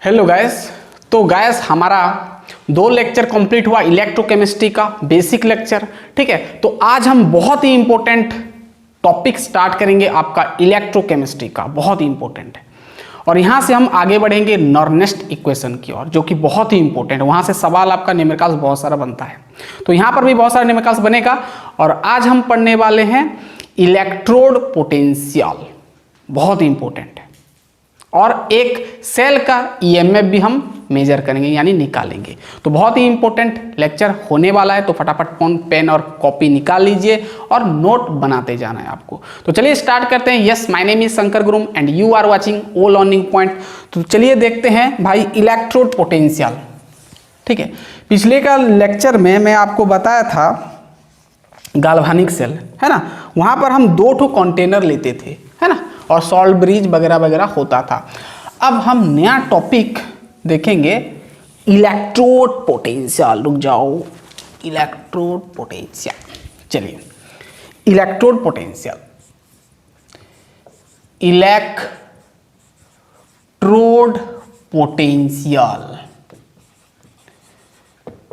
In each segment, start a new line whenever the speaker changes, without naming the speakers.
Hello guys. तो guys हमारा 2 lecture complete हुआ इलेक्ट्रोकेमिस्ट्री का बेसिक लेक्चर। ठीक है, तो आज हम बहुत ही इंपॉर्टेंट टॉपिक स्टार्ट करेंगे आपका इलेक्ट्रोकेमिस्ट्री का, बहुत ही इंपॉर्टेंट है। और यहाँ से हम आगे बढ़ेंगे नॉर्नेस्ट इक्वेशन की ओर, जो कि बहुत ही इंपॉर्टेंट है। वहाँ से सवाल आपका न्यूमेरिकल्स बहुत सारा बनता है, तो यहाँ पर भी बहुत सारा न्यूमेरिकल्स बनेगा। और आज हम पढ़ने वाले हैं इलेक्ट्रोड पोटेंशियल, बहुत ही इंपॉर्टेंट है। और एक सेल का ईएमएफ भी हम मेजर करेंगे यानी निकालेंगे। तो बहुत ही इंपॉर्टेंट लेक्चर होने वाला है, तो फटाफट फोन पेन और कॉपी निकाल लीजिए और नोट बनाते जाना है आपको। तो चलिए स्टार्ट करते हैं। Yes, my name is Shankar गुरुम and you are watching O learning point. तो चलिए देखते हैं भाई इलेक्ट्रोड पोटेंशियल। ठीक है, पिछले का लेक्चर में मैं आपको बताया था गाल्वानिक सेल है ना, वहां पर हम 2 कंटेनर लेते थे है ना, और सॉल्ट ब्रिज वगैरह वगैरह होता था। अब हम नया टॉपिक देखेंगे इलेक्ट्रोड पोटेंशियल। रुक जाओ, इलेक्ट्रोड पोटेंशियल। चलिए इलेक्ट्रोड पोटेंशियल, इलेक्ट्रोड पोटेंशियल,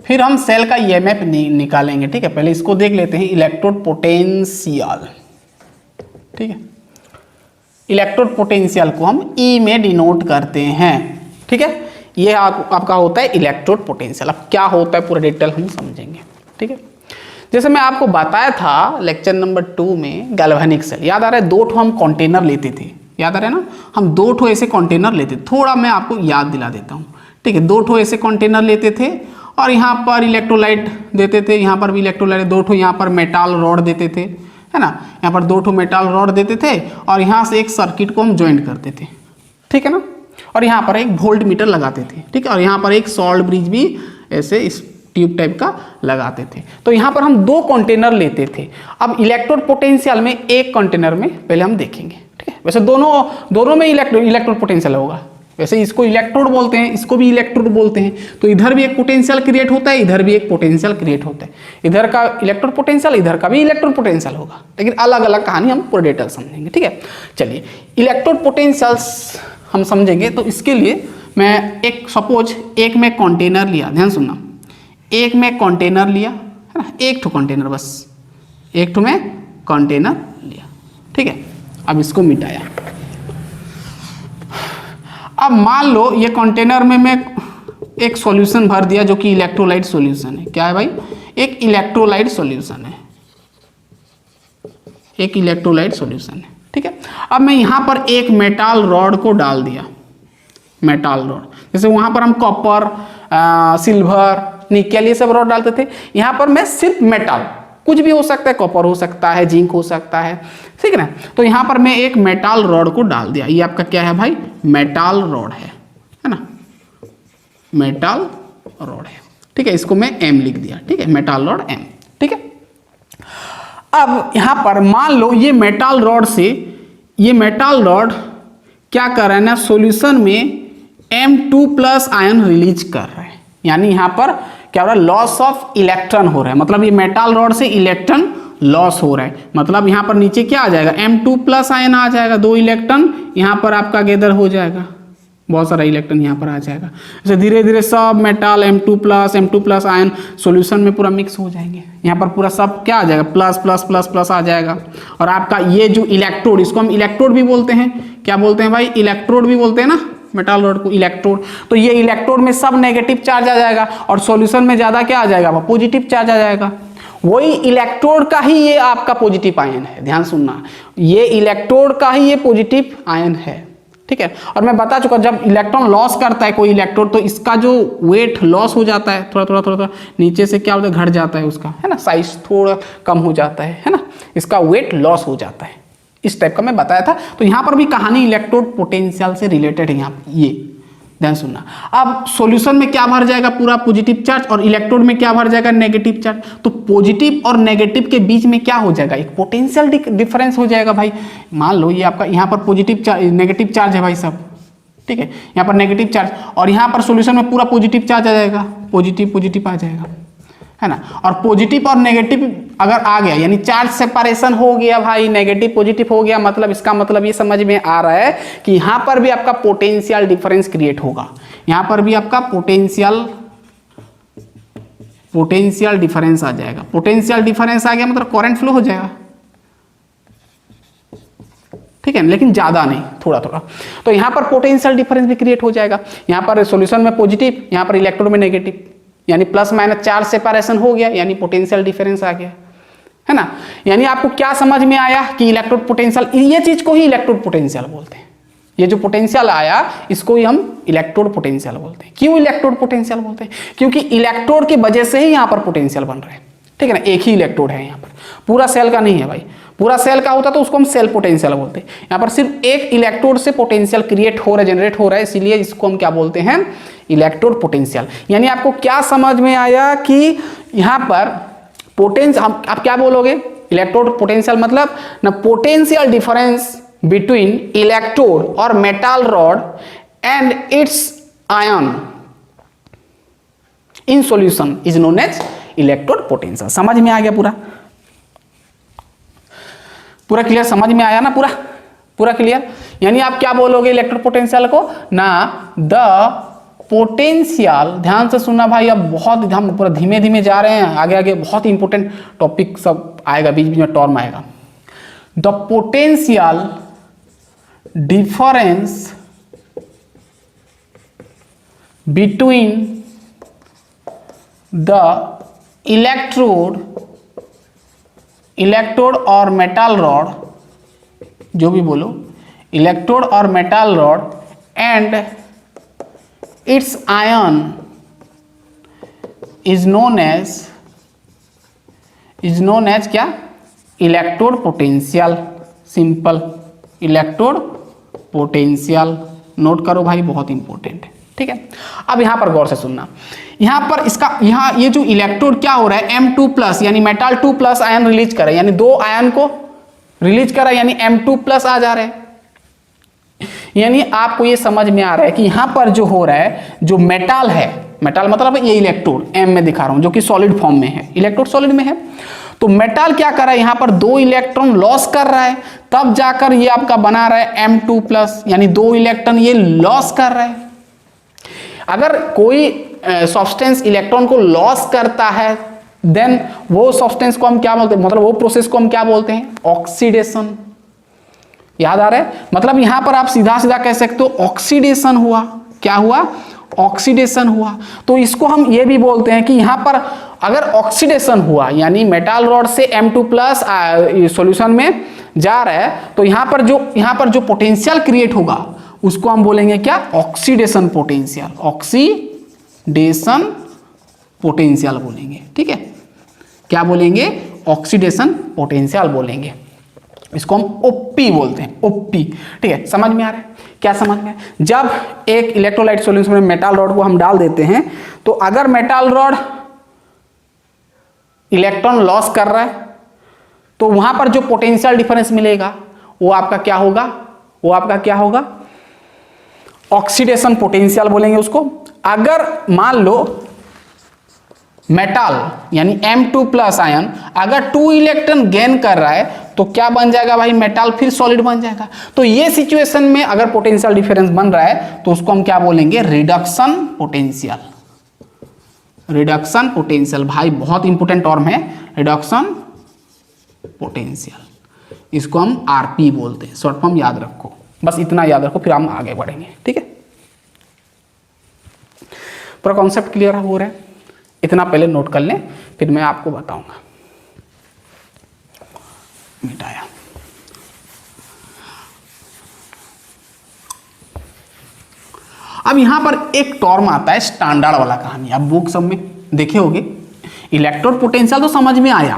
फिर हम सेल का ईएमएफ निकालेंगे। ठीक है, पहले इसको देख लेते हैं इलेक्ट्रोड पोटेंशियल। ठीक है, इलेक्ट्रोड पोटेंशियल को हम ई में डिनोट करते हैं। ठीक है, ये आपका होता है इलेक्ट्रोड पोटेंशियल। अब क्या होता है पूरा डिटेल हम समझेंगे। ठीक है, जैसे मैं आपको बताया था लेक्चर नंबर 2 में गैल्वेनिक सेल, याद आ रहा है 2 हम कंटेनर लेते थे, याद आ रहा है ना, हम 2 ऐसे कंटेनर लेते थे। थोड़ा मैं आपको याद दिला देता हूँ। ठीक है, 2 ऐसे कंटेनर लेते थे और यहाँ पर इलेक्ट्रोलाइट देते थे, यहाँ पर भी इलेक्ट्रोलाइट, 2 यहाँ पर मेटाल रॉड देते थे है ना, यहाँ पर 2 मेटाल रॉड देते थे और यहाँ से एक सर्किट को हम ज्वाइंट करते थे। ठीक है ना, और यहाँ पर एक वोल्ट मीटर लगाते थे। ठीक है, और यहाँ पर एक सॉल्ट ब्रिज भी ऐसे इस ट्यूब टाइप का लगाते थे। तो यहाँ पर हम 2 कंटेनर लेते थे। अब इलेक्ट्रोड पोटेंशियल में एक कंटेनर में पहले हम देखेंगे। ठीक है, वैसे दोनों में इलेक्ट्रोड पोटेंशियल होगा। वैसे इसको इलेक्ट्रोड बोलते हैं, इसको भी इलेक्ट्रोड बोलते हैं। तो इधर भी एक पोटेंशियल क्रिएट होता है, इधर भी एक पोटेंशियल क्रिएट होता है। इधर का इलेक्ट्रोड पोटेंशियल, इधर का भी इलेक्ट्रोड पोटेंशियल होगा, लेकिन अलग अलग कहानी हम पूरे डिटेल समझेंगे। ठीक है, चलिए इलेक्ट्रोड पोटेंशियल्स हम समझेंगे। तो इसके लिए मैं एक सपोज एक में कंटेनर लिया, ध्यान सुनना, एक में कंटेनर लिया है ना, एक ठो कंटेनर, बस एक ठो में कंटेनर लिया। ठीक है, अब इसको मिटाया। अब मान लो ये कंटेनर में मैं एक सॉल्यूशन भर दिया जो कि इलेक्ट्रोलाइट सॉल्यूशन है। क्या है भाई? एक इलेक्ट्रोलाइट सॉल्यूशन है, एक इलेक्ट्रोलाइट सॉल्यूशन है। ठीक है, अब मैं यहाँ पर एक मेटाल रॉड को डाल दिया, मेटाल रॉड, जैसे वहाँ पर हम कॉपर, सिल्वर, निकेल ये सब रॉड डालते थे। यहाँ पर मैं सिर्फ मेटाल, कुछ भी हो सकता है, कॉपर हो सकता है, जिंक हो सकता है, ठीक है ना। तो यहाँ पर मैं एक मेटाल रॉड को डाल दिया। ये आपका क्या है भाई? मेटाल रॉड है ना, मेटाल रॉड है। ठीक है, इसको मैं एम लिख दिया। ठीक है, मेटाल रॉड एम। ठीक है, अब यहाँ पर मान लो ये मेटाल रॉड से, ये मेटाल रॉड क्या कर रहा है ना, सॉल्यूशन में M2+ आयन रिलीज कर रहा है, यानी यहाँ पर क्या हो रहा है? लॉस ऑफ इलेक्ट्रॉन हो रहा है। मतलब ये मेटाल रॉड से इलेक्ट्रॉन लॉस हो रहा है। मतलब यहाँ पर नीचे क्या आ जाएगा? M2+ आयन आ जाएगा, 2 इलेक्ट्रॉन यहाँ पर आपका गैदर हो जाएगा, बहुत सारा इलेक्ट्रॉन यहाँ पर आ जाएगा। जैसे धीरे धीरे सब मेटाल M2+ आयन सॉल्यूशन में पूरा मिक्स हो जाएंगे। यहाँ पर पूरा सब क्या आ जाएगा? प्लस प्लस प्लस प्लस आ जाएगा। और आपका ये जो इलेक्ट्रोड, इसको हम इलेक्ट्रोड भी बोलते हैं। क्या बोलते हैं भाई? इलेक्ट्रोड भी बोलते हैं ना, मेटाल रॉड को इलेक्ट्रोड। तो ये इलेक्ट्रोड में सब नेगेटिव चार्ज आ जाएगा और सॉल्यूशन में ज्यादा क्या आ जाएगा? पॉजिटिव चार्ज आ जाएगा। वही इलेक्ट्रोड का ही ये आपका पॉजिटिव आयन है, ध्यान सुनना, ये इलेक्ट्रोड का ही ये पॉजिटिव आयन है। ठीक है, और मैं बता चुका, जब इलेक्ट्रॉन लॉस करता है कोई इलेक्ट्रोड, तो इसका जो वेट लॉस हो जाता है, थोड़ा थोड़ा नीचे से क्या होता है? घट जाता है उसका, है ना, साइज थोड़ा कम हो जाता है ना, इसका वेट लॉस हो जाता है। इस टाइप का मैं बताया था। तो यहाँ पर भी कहानी इलेक्ट्रोड पोटेंशियल से रिलेटेड है। यहाँ ये ध्यान सुनना। अब सॉल्यूशन में क्या भर जाएगा? पूरा पॉजिटिव चार्ज, और इलेक्ट्रोड में क्या भर जाएगा? Negative charge. तो पॉजिटिव और नेगेटिव के बीच में क्या हो जाएगा? एक पोटेंशियल डिफरेंस हो जाएगा भाई। मान लो ये आपका यहाँ पर पॉजिटिव चार्ज, नेगेटिव चार्ज है भाई सब, ठीक है, यहाँ पर नेगेटिव चार्ज, और यहाँ पर सॉल्यूशन में पूरा पॉजिटिव चार्ज आ जाएगा, पॉजिटिव आ जाएगा, है ना। और पॉजिटिव और नेगेटिव अगर आ गया, यानी चार्ज सेपरेशन हो गया भाई, नेगेटिव पॉजिटिव हो गया, मतलब इसका मतलब ये समझ में आ रहा है कि यहाँ पर भी आपका पोटेंशियल डिफरेंस क्रिएट होगा। यहाँ पर भी आपका पोटेंशियल डिफरेंस आ जाएगा। पोटेंशियल डिफरेंस आ गया मतलब करंट फ्लो हो जाएगा, ठीक है, लेकिन ज्यादा नहीं, थोड़ा थोड़ा। तो यहाँ पर पोटेंशियल डिफरेंस भी क्रिएट हो जाएगा। यहाँ पर सॉल्यूशन में पॉजिटिव, यहाँ पर इलेक्ट्रोड में नेगेटिव, यानी प्लस माइनस चार्ज सेपरेशन हो गया, यानी पोटेंशियल डिफरेंस आ गया, है ना। यानी आपको क्या समझ में आया कि इलेक्ट्रोड पोटेंशियल, ये चीज को ही इलेक्ट्रोड पोटेंशियल बोलते हैं। ये जो पोटेंशियल आया इसको ही हम इलेक्ट्रोड पोटेंशियल बोलते हैं। क्यों इलेक्ट्रोड पोटेंशियल बोलते हैं? क्योंकि इलेक्ट्रोड की वजह से ही यहाँ पर पोटेंशियल बन रहे हैं, ठीक है ना। एक ही इलेक्ट्रोड है यहाँ पर, पूरा सेल का नहीं है भाई। पूरा सेल का होता तो उसको हम सेल पोटेंशियल बोलते हैं। यहाँ पर सिर्फ एक इलेक्ट्रोड से पोटेंशियल क्रिएट हो रहा है, जनरेट हो रहा है, इसीलिए इसको हम क्या बोलते हैं? Electrode potential. यानी आपको क्या समझ में आया कि यहाँ पर पोटेंशियल, आप क्या बोलोगे? इलेक्ट्रोड पोटेंशियल मतलब ना पोटेंशियल डिफरेंस बिटवीन इलेक्ट्रोड और metal rod and its ion in solution is known as electrode potential. समझ में आ गया? पूरा क्लियर? समझ में आया ना? पूरा क्लियर? यानी आप क्या बोलोगे इलेक्ट्रोड पोटेंशियल को? ना द पोटेंशियल, ध्यान से सुनना भाई, अब बहुत हम पूरा धीमे धीमे जा रहे हैं, आगे आगे बहुत इंपॉर्टेंट टॉपिक सब आएगा, बीच बीच में टर्म आएगा। The potential difference between the electrode और मेटल रॉड, जो भी बोलो, इलेक्ट्रोड और metal rod and its ion is known as क्या? Electrode potential. Simple, electrode potential. Note करो भाई, बहुत इंपॉर्टेंट है, ठीक है। अब यहां पर गौर से सुनना, यहां पर इसका, यहां ये जो इलेक्ट्रोड क्या हो रहा है, M2+ यानी मेटल 2+ आयन रिलीज करे, यानी 2 आयन को रिलीज करा, यानी M2+ आ जा रहे हैं। यानी आपको ये समझ में आ रहा है कि यहां पर जो हो रहा है, जो मेटल है, मेटल मतलब ये इलेक्ट्रोड M में दिखा रहा हूं, जो कि सॉलिड फॉर्म में है, इलेक्ट्रोड सॉलिड में है, तो मेटल क्या कर रहा है, यहां पर 2 इलेक्ट्रॉन लॉस कर रहा है, तब जाकर ये आपका बना रहा है M2+, यानी 2 इलेक्ट्रॉन ये लॉस कर रहा है। अगर कोई सब्सटेंस इलेक्ट्रॉन को लॉस करता है, देन वो सब्सटेंस को हम क्या बोलते हैं, मतलब वो प्रोसेस को हम क्या बोलते हैं? ऑक्सीडेशन। याद आ रहा है? मतलब यहां पर आप सीधा सीधा कह सकते हो ऑक्सीडेशन हुआ। क्या हुआ? ऑक्सीडेशन हुआ। तो इसको हम ये भी बोलते हैं कि यहां पर अगर ऑक्सीडेशन हुआ, यानी मेटल रॉड से M2+ सॉल्यूशन में जा रहा है, तो यहां पर जो पोटेंशियल क्रिएट होगा उसको हम बोलेंगे क्या? Oxidation potential. ऑक्सीडेशन पोटेंशियल बोलेंगे, ठीक है। क्या बोलेंगे? ऑक्सीडेशन पोटेंशियल बोलेंगे। इसको हम OP बोलते हैं, OP, ठीक है। समझ में आ रहा है? क्या समझ में? जब एक इलेक्ट्रोलाइट सॉल्यूशन में मेटल रॉड को हम डाल देते हैं, तो अगर मेटल रॉड इलेक्ट्रॉन लॉस कर रहा है, तो वहां पर जो पोटेंशियल डिफरेंस मिलेगा वो आपका क्या होगा? ऑक्सीडेशन पोटेंशियल बोलेंगे उसको। अगर मान लो मेटल यानी M2+ आयन अगर 2 इलेक्ट्रॉन गेन कर रहा है, तो क्या बन जाएगा भाई? मेटल फिर सॉलिड बन जाएगा। तो ये सिचुएशन में अगर पोटेंशियल डिफरेंस बन रहा है, तो उसको हम क्या बोलेंगे? Reduction potential. रिडक्शन पोटेंशियल भाई बहुत इंपॉर्टेंट टर्म है, रिडक्शन पोटेंशियल। इसको हम RP बोलते हैं, शॉर्ट फॉर्म याद रखो, बस इतना याद रखो, फिर हम आगे बढ़ेंगे, ठीक है। पूरा कॉन्सेप्ट क्लियर हो रहा है? इतना पहले नोट कर लें, फिर मैं आपको बताऊंगा। मिटाया। अब यहां पर एक टर्म आता है स्टैंडर्ड वाला कहानी, आप बुक सब में देखे होंगे। इलेक्ट्रोड पोटेंशियल तो समझ में आया,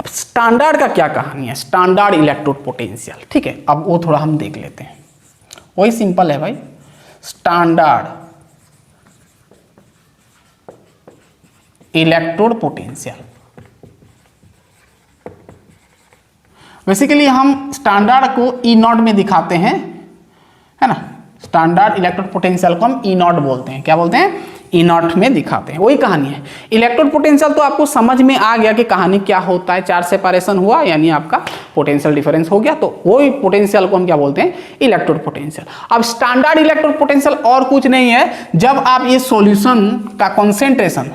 अब स्टैंडर्ड का क्या कहानी है? स्टैंडर्ड इलेक्ट्रोड पोटेंशियल, ठीक है। अब वो थोड़ा हम देख लेते हैं, वही सिंपल है भाई। स्टैंडर्ड इलेक्ट्रोड पोटेंशियल, बेसिकली हम स्टैंडर्ड को E0 में दिखाते हैं, है ना। स्टैंडर्ड इलेक्ट्रोड पोटेंशियल को हम E0 बोलते हैं। क्या बोलते हैं? इनर्ट में दिखाते हैं। वही कहानी है। इलेक्ट्रोड पोटेंशियल तो आपको समझ में आ गया कि कहानी क्या होता है। चार्ज सेपरेशन हुआ यानी आपका पोटेंशियल डिफरेंस हो गया, तो वही पोटेंशियल को हम क्या बोलते हैं, इलेक्ट्रोड पोटेंशियल। अब स्टैंडर्ड इलेक्ट्रोड पोटेंशियल और कुछ नहीं है, जब आप ये सॉल्यूशन का कॉन्सेंट्रेशन,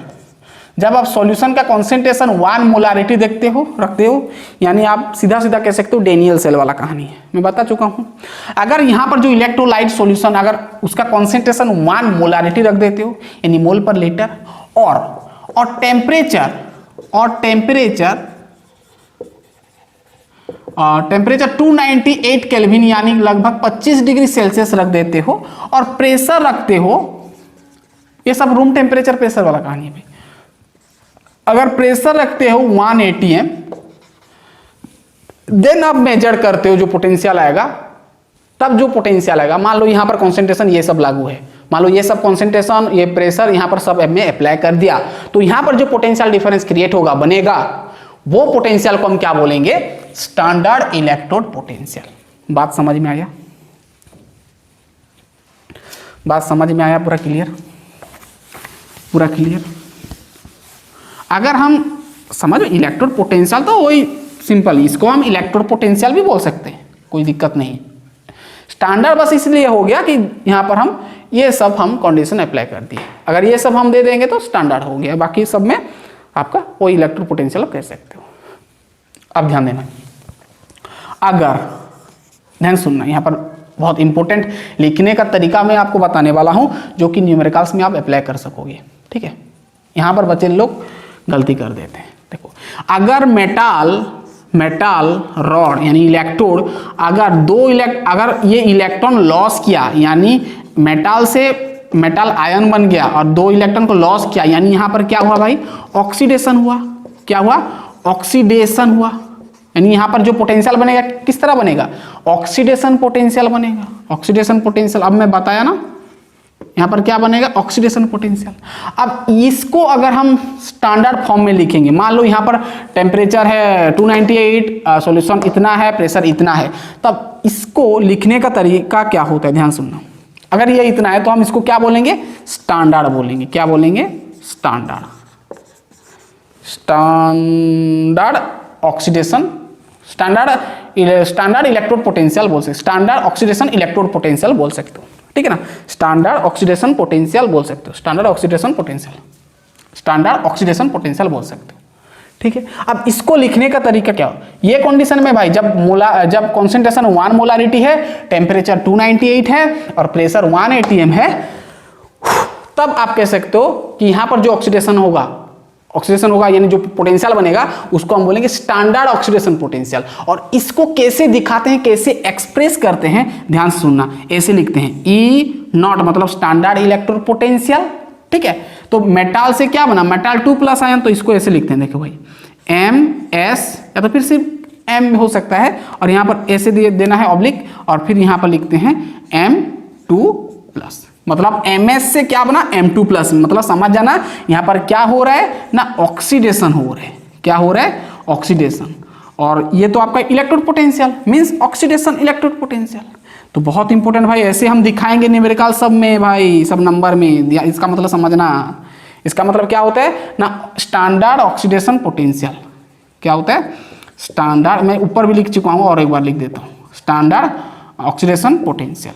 जब आप सॉल्यूशन का कॉन्सेंट्रेशन 1 मोलारिटी रखते हो, यानी आप सीधा सीधा कह सकते हो डेनियल सेल वाला कहानी है, मैं बता चुका हूं। अगर यहां पर जो इलेक्ट्रोलाइट सॉल्यूशन अगर उसका कॉन्सेंट्रेशन 1 मोलारिटी रख देते हो यानी मोल पर लीटर, और टेम्परेचर 298 केल्विन यानी लगभग 25 डिग्री सेल्सियस रख देते हो, और प्रेशर रखते हो, ये सब रूम टेम्परेचर प्रेशर वाला कहानी है भाई। अगर प्रेशर रखते हो 1 atm, देन आप मेजर करते हो जो पोटेंशियल आएगा, तब जो पोटेंशियल आएगा, मान लो यहां पर कॉन्सेंट्रेशन ये सब लागू है, मान लो ये सब कॉन्सेंट्रेशन, ये प्रेशर यहां पर सब में अप्लाई कर दिया, तो यहां पर जो पोटेंशियल डिफरेंस क्रिएट होगा, बनेगा, वो पोटेंशियल को हम क्या बोलेंगे, स्टैंडर्ड इलेक्ट्रोड पोटेंशियल। बात समझ में आया? बात समझ में आया? पूरा क्लियर? पूरा क्लियर? अगर हम समझ इलेक्ट्रोड पोटेंशियल तो वही सिंपल, इसको हम इलेक्ट्रोड पोटेंशियल भी बोल सकते हैं, कोई दिक्कत नहीं। स्टैंडर्ड बस इसलिए हो गया कि यहाँ पर हम ये सब हम कंडीशन अप्लाई कर दिए, अगर ये सब हम दे देंगे तो स्टैंडर्ड हो गया, बाकी सब में आपका वही इलेक्ट्रोड पोटेंशियल आप कह सकते हो। अब ध्यान देना, अगर ध्यान सुनना, यहाँ पर बहुत इंपॉर्टेंट लिखने का तरीका मैं आपको बताने वाला हूँ, जो कि न्यूमेरिकल्स में आप अप्लाई कर सकोगे, ठीक है। यहाँ पर बच्चे लोग गलती कर देते हैं। देखो, अगर मेटल रॉड यानी इलेक्ट्रोड, अगर ये इलेक्ट्रॉन लॉस किया, यानी मेटल से मेटल आयन बन गया और 2 इलेक्ट्रॉन को लॉस किया, यानी यहां पर क्या हुआ भाई, ऑक्सीडेशन हुआ। क्या हुआ? ऑक्सीडेशन हुआ। यानी यहां पर जो पोटेंशियल बनेगा किस तरह बनेगा, ऑक्सीडेशन पोटेंशियल बनेगा। ऑक्सीडेशन पोटेंशियल अब मैं बताया ना, यहां पर क्या बनेगा, ऑक्सीडेशन पोटेंशियल। अब इसको अगर हम स्टैंडर्ड फॉर्म में लिखेंगे, मान लो यहां पर टेम्परेचर है 298, सॉल्यूशन इतना है, प्रेशर इतना है, तब इसको लिखने का तरीका क्या होता है, ध्यान सुनना। अगर ये इतना है तो हम इसको क्या बोलेंगे, स्टैंडर्ड बोलेंगे। क्या बोलेंगे? Standard oxidation, standard electrode potential बोल सकते, स्टैंडर्ड ऑक्सीडेशन इलेक्ट्रोड पोटेंशियल बोल सकते हो, ठीक है ना। स्टैंडर्ड ऑक्सीडेशन पोटेंशियल बोल सकते हो, स्टैंडर्ड ऑक्सीडेशन पोटेंशियल बोल सकते हो, ठीक है। अब इसको लिखने का तरीका क्या हो, ये कंडीशन में भाई जब कॉन्सेंट्रेशन 1 मोलारिटी है, टेम्परेचर 298 है और प्रेशर 1 atm है, तब आप कह सकते हो कि यहां पर जो ऑक्सीडेशन होगा यानी जो पोटेंशियल बनेगा, उसको हम बोलेंगे स्टैंडर्ड ऑक्सीडेशन पोटेंशियल। और इसको कैसे दिखाते हैं, कैसे एक्सप्रेस करते हैं, ध्यान सुनना। ऐसे लिखते हैं E0 मतलब स्टैंडर्ड इलेक्ट्रोड पोटेंशियल, ठीक है। तो मेटल से क्या बना, मेटल 2+ आयन, तो इसको ऐसे लिखते हैं, देखो भाई MS, या तो फिर सिर्फ M हो सकता है, और यहां पर ऐसे देना है ऑब्लिक, और फिर यहां पर लिखते हैं M2+, मतलब MS से क्या बना, M2+, मतलब समझ जाना यहां पर क्या हो रहा है ना, ऑक्सीडेशन हो रहा है। क्या हो रहा है, ऑक्सीडेशन। और ये तो आपका electrode potential means oxidation electrode potential. तो बहुत इंपॉर्टेंट भाई, ऐसे हम दिखाएंगे न्यूमेरिकल सब में भाई, सब नंबर में। इसका मतलब समझना, इसका मतलब क्या होता है ना, स्टैंडर्ड ऑक्सीडेशन पोटेंशियल। क्या होता है, स्टैंडर्ड, मैं ऊपर भी लिख चुका हूं और एक बार लिख देता हूं, स्टैंडर्ड ऑक्सीडेशन पोटेंशियल।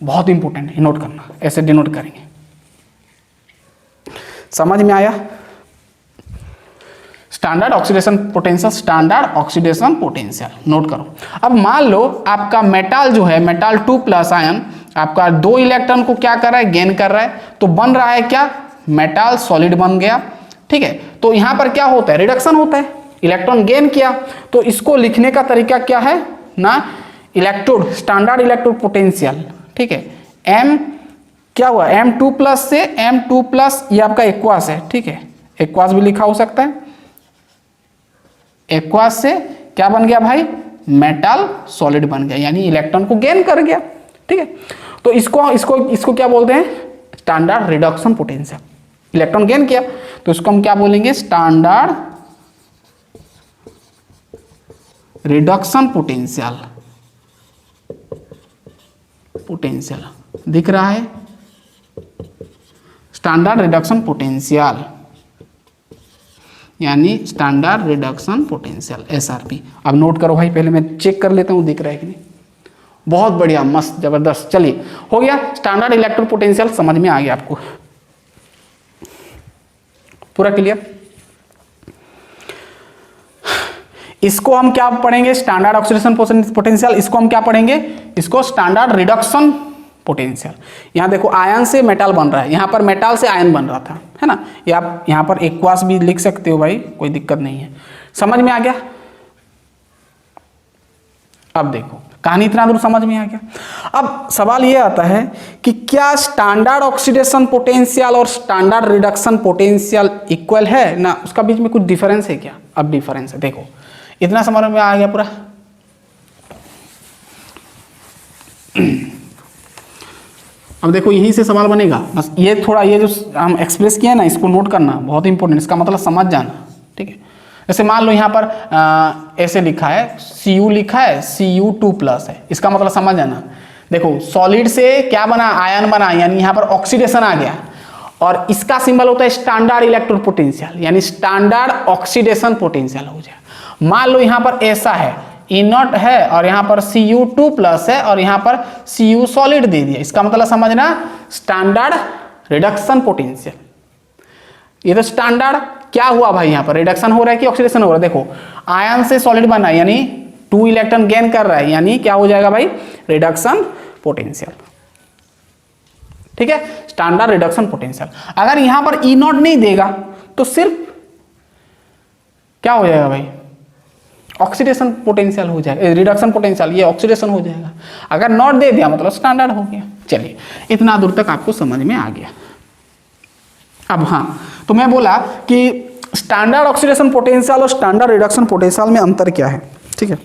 बहुत इंपॉर्टेंट है, नोट करना, ऐसे डिनोट करेंगे। समझ में आया? Standard oxidation potential, standard oxidation potential, note करो। अब मान लो आपका मेटल जो है, मेटल 2+ आयन आपका 2 इलेक्ट्रॉन को क्या कर रहा है, गेन कर रहा है, तो बन रहा है क्या, मेटल सॉलिड बन गया, ठीक है। तो यहां पर क्या होता है, रिडक्शन होता है, इलेक्ट्रॉन गेन किया। तो इसको लिखने का तरीका क्या है ना, इलेक्ट्रोड, स्टैंडर्ड इलेक्ट्रोड पोटेंशियल, ठीक है। M क्या हुआ, M2+ से M2+, ये आपका एक्वास है, ठीक है, एक्वास भी लिखा हो सकता है। एक्वास से क्या बन गया भाई, मेटल सॉलिड बन गया, यानी इलेक्ट्रॉन को गेन कर गया, ठीक है। तो इसको क्या बोलते हैं, standard reduction potential. Electron gain किया तो इसको हम क्या बोलेंगे, स्टैंडर्ड रिडक्शन पोटेंशियल। दिख रहा है स्टैंडर्ड रिडक्शन पोटेंशियल, यानी स्टैंडर्ड रिडक्शन पोटेंशियल SRP। अब नोट करो भाई, पहले मैं चेक कर लेता हूँ दिख रहा है कि नहीं। बहुत बढ़िया, मस्त, जबरदस्त। चलिए हो गया, स्टैंडर्ड इलेक्ट्रिक पोटेंशियल समझ में आ गया आपको, पूरा क्लियर। इसको हम क्या पढ़ेंगे, स्टैंडर्ड ऑक्सीडेशन पोटेंशियल। इसको हम क्या पढ़ेंगे, इसको स्टैंडर्ड रिडक्शन पोटेंशियल। यहाँ देखो आयन से मेटल बन रहा है, यहाँ पर मेटल से आयन बन रहा था, है ना। ये आप यहाँ पर एक्वास भी लिख सकते हो भाई, कोई दिक्कत नहीं है। समझ में आ गया। अब देखो कहानी इतना दूर समझ में आ गया। अब सवाल ये आता है कि क्या स्टैंडर्ड ऑक्सीडेशन पोटेंशियल और स्टैंडर्ड रिडक्शन पोटेंशियल इक्वल है ना, उसका बीच में कुछ डिफरेंस है क्या। अब डिफरेंस है, देखो इतना समझ में आ गया पूरा। अब देखो यहीं से सवाल बनेगा, बस ये थोड़ा ये जो हम एक्सप्रेस किया ना, इसको नोट करना बहुत इंपॉर्टेंट, इसका मतलब समझ जाना, ठीक है। जैसे मान लो यहाँ पर ऐसे लिखा है, Cu लिखा है, Cu2+ है, इसका मतलब समझ जाना। देखो सॉलिड से क्या बना, आयन बना, यानी यहाँ पर ऑक्सीडेशन आ गया, और इसका सिंबल होता है स्टैंडर्ड इलेक्ट्रिक पोटेंशियल, यानी स्टैंडर्ड ऑक्सीडेशन पोटेंशियल हो जाए। मान लो यहाँ पर ऐसा है, E0 है और यहाँ पर Cu2+ है और यहाँ पर Cu सॉलिड दे दिया, इसका मतलब समझना स्टैंडर्ड रिडक्शन पोटेंशियल। ये तो स्टैंडर्ड क्या हुआ भाई, यहाँ पर रिडक्शन हो रहा है कि ऑक्सीडेशन हो रहा है। देखो आयन से सॉलिड बना है, यानी 2 इलेक्ट्रॉन गेन कर रहा है, यानी क्या हो जाएगा भाई, रिडक्शन पोटेंशियल, ठीक है, स्टैंडर्ड रिडक्शन पोटेंशियल। अगर यहाँ पर E0 नहीं देगा तो सिर्फ क्या हो जाएगा भाई, ऑक्सीडेशन पोटेंशियल हो जाएगा, रिडक्शन पोटेंशियल, ये ऑक्सीडेशन हो जाएगा। अगर नॉट दे दिया मतलब स्टैंडर्ड हो गया। चलिए इतना दूर तक आपको समझ में आ गया। अब हाँ, तो मैं बोला कि स्टैंडर्ड ऑक्सीडेशन पोटेंशियल और स्टैंडर्ड रिडक्शन पोटेंशियल में अंतर क्या है, ठीक है,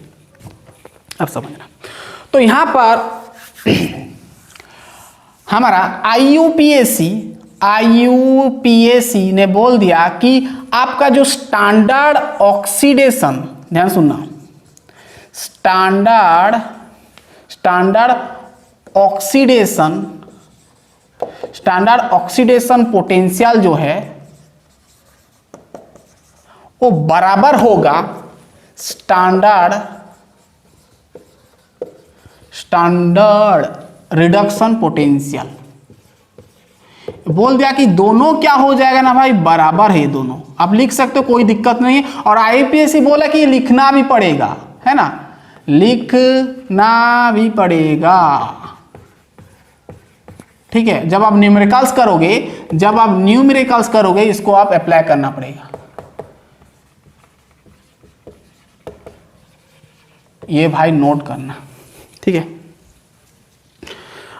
अब समझना। तो यहां पर हमारा IUPAC ने बोल दिया कि आपका जो स्टैंडर्ड ऑक्सीडेशन, ध्यान सुनना, स्टैंडर्ड ऑक्सीडेशन पोटेंशियल जो है वो बराबर होगा स्टैंडर्ड रिडक्शन पोटेंशियल। बोल दिया कि दोनों क्या हो जाएगा ना भाई, बराबर है दोनों। आप लिख सकते हो, कोई दिक्कत नहीं है। और IUPAC बोला कि लिखना भी पड़ेगा, है ना, लिखना भी पड़ेगा, ठीक है। जब आप न्यूमेरिकल्स करोगे, इसको आप अप्लाई करना पड़ेगा। ये भाई नोट करना, ठीक है।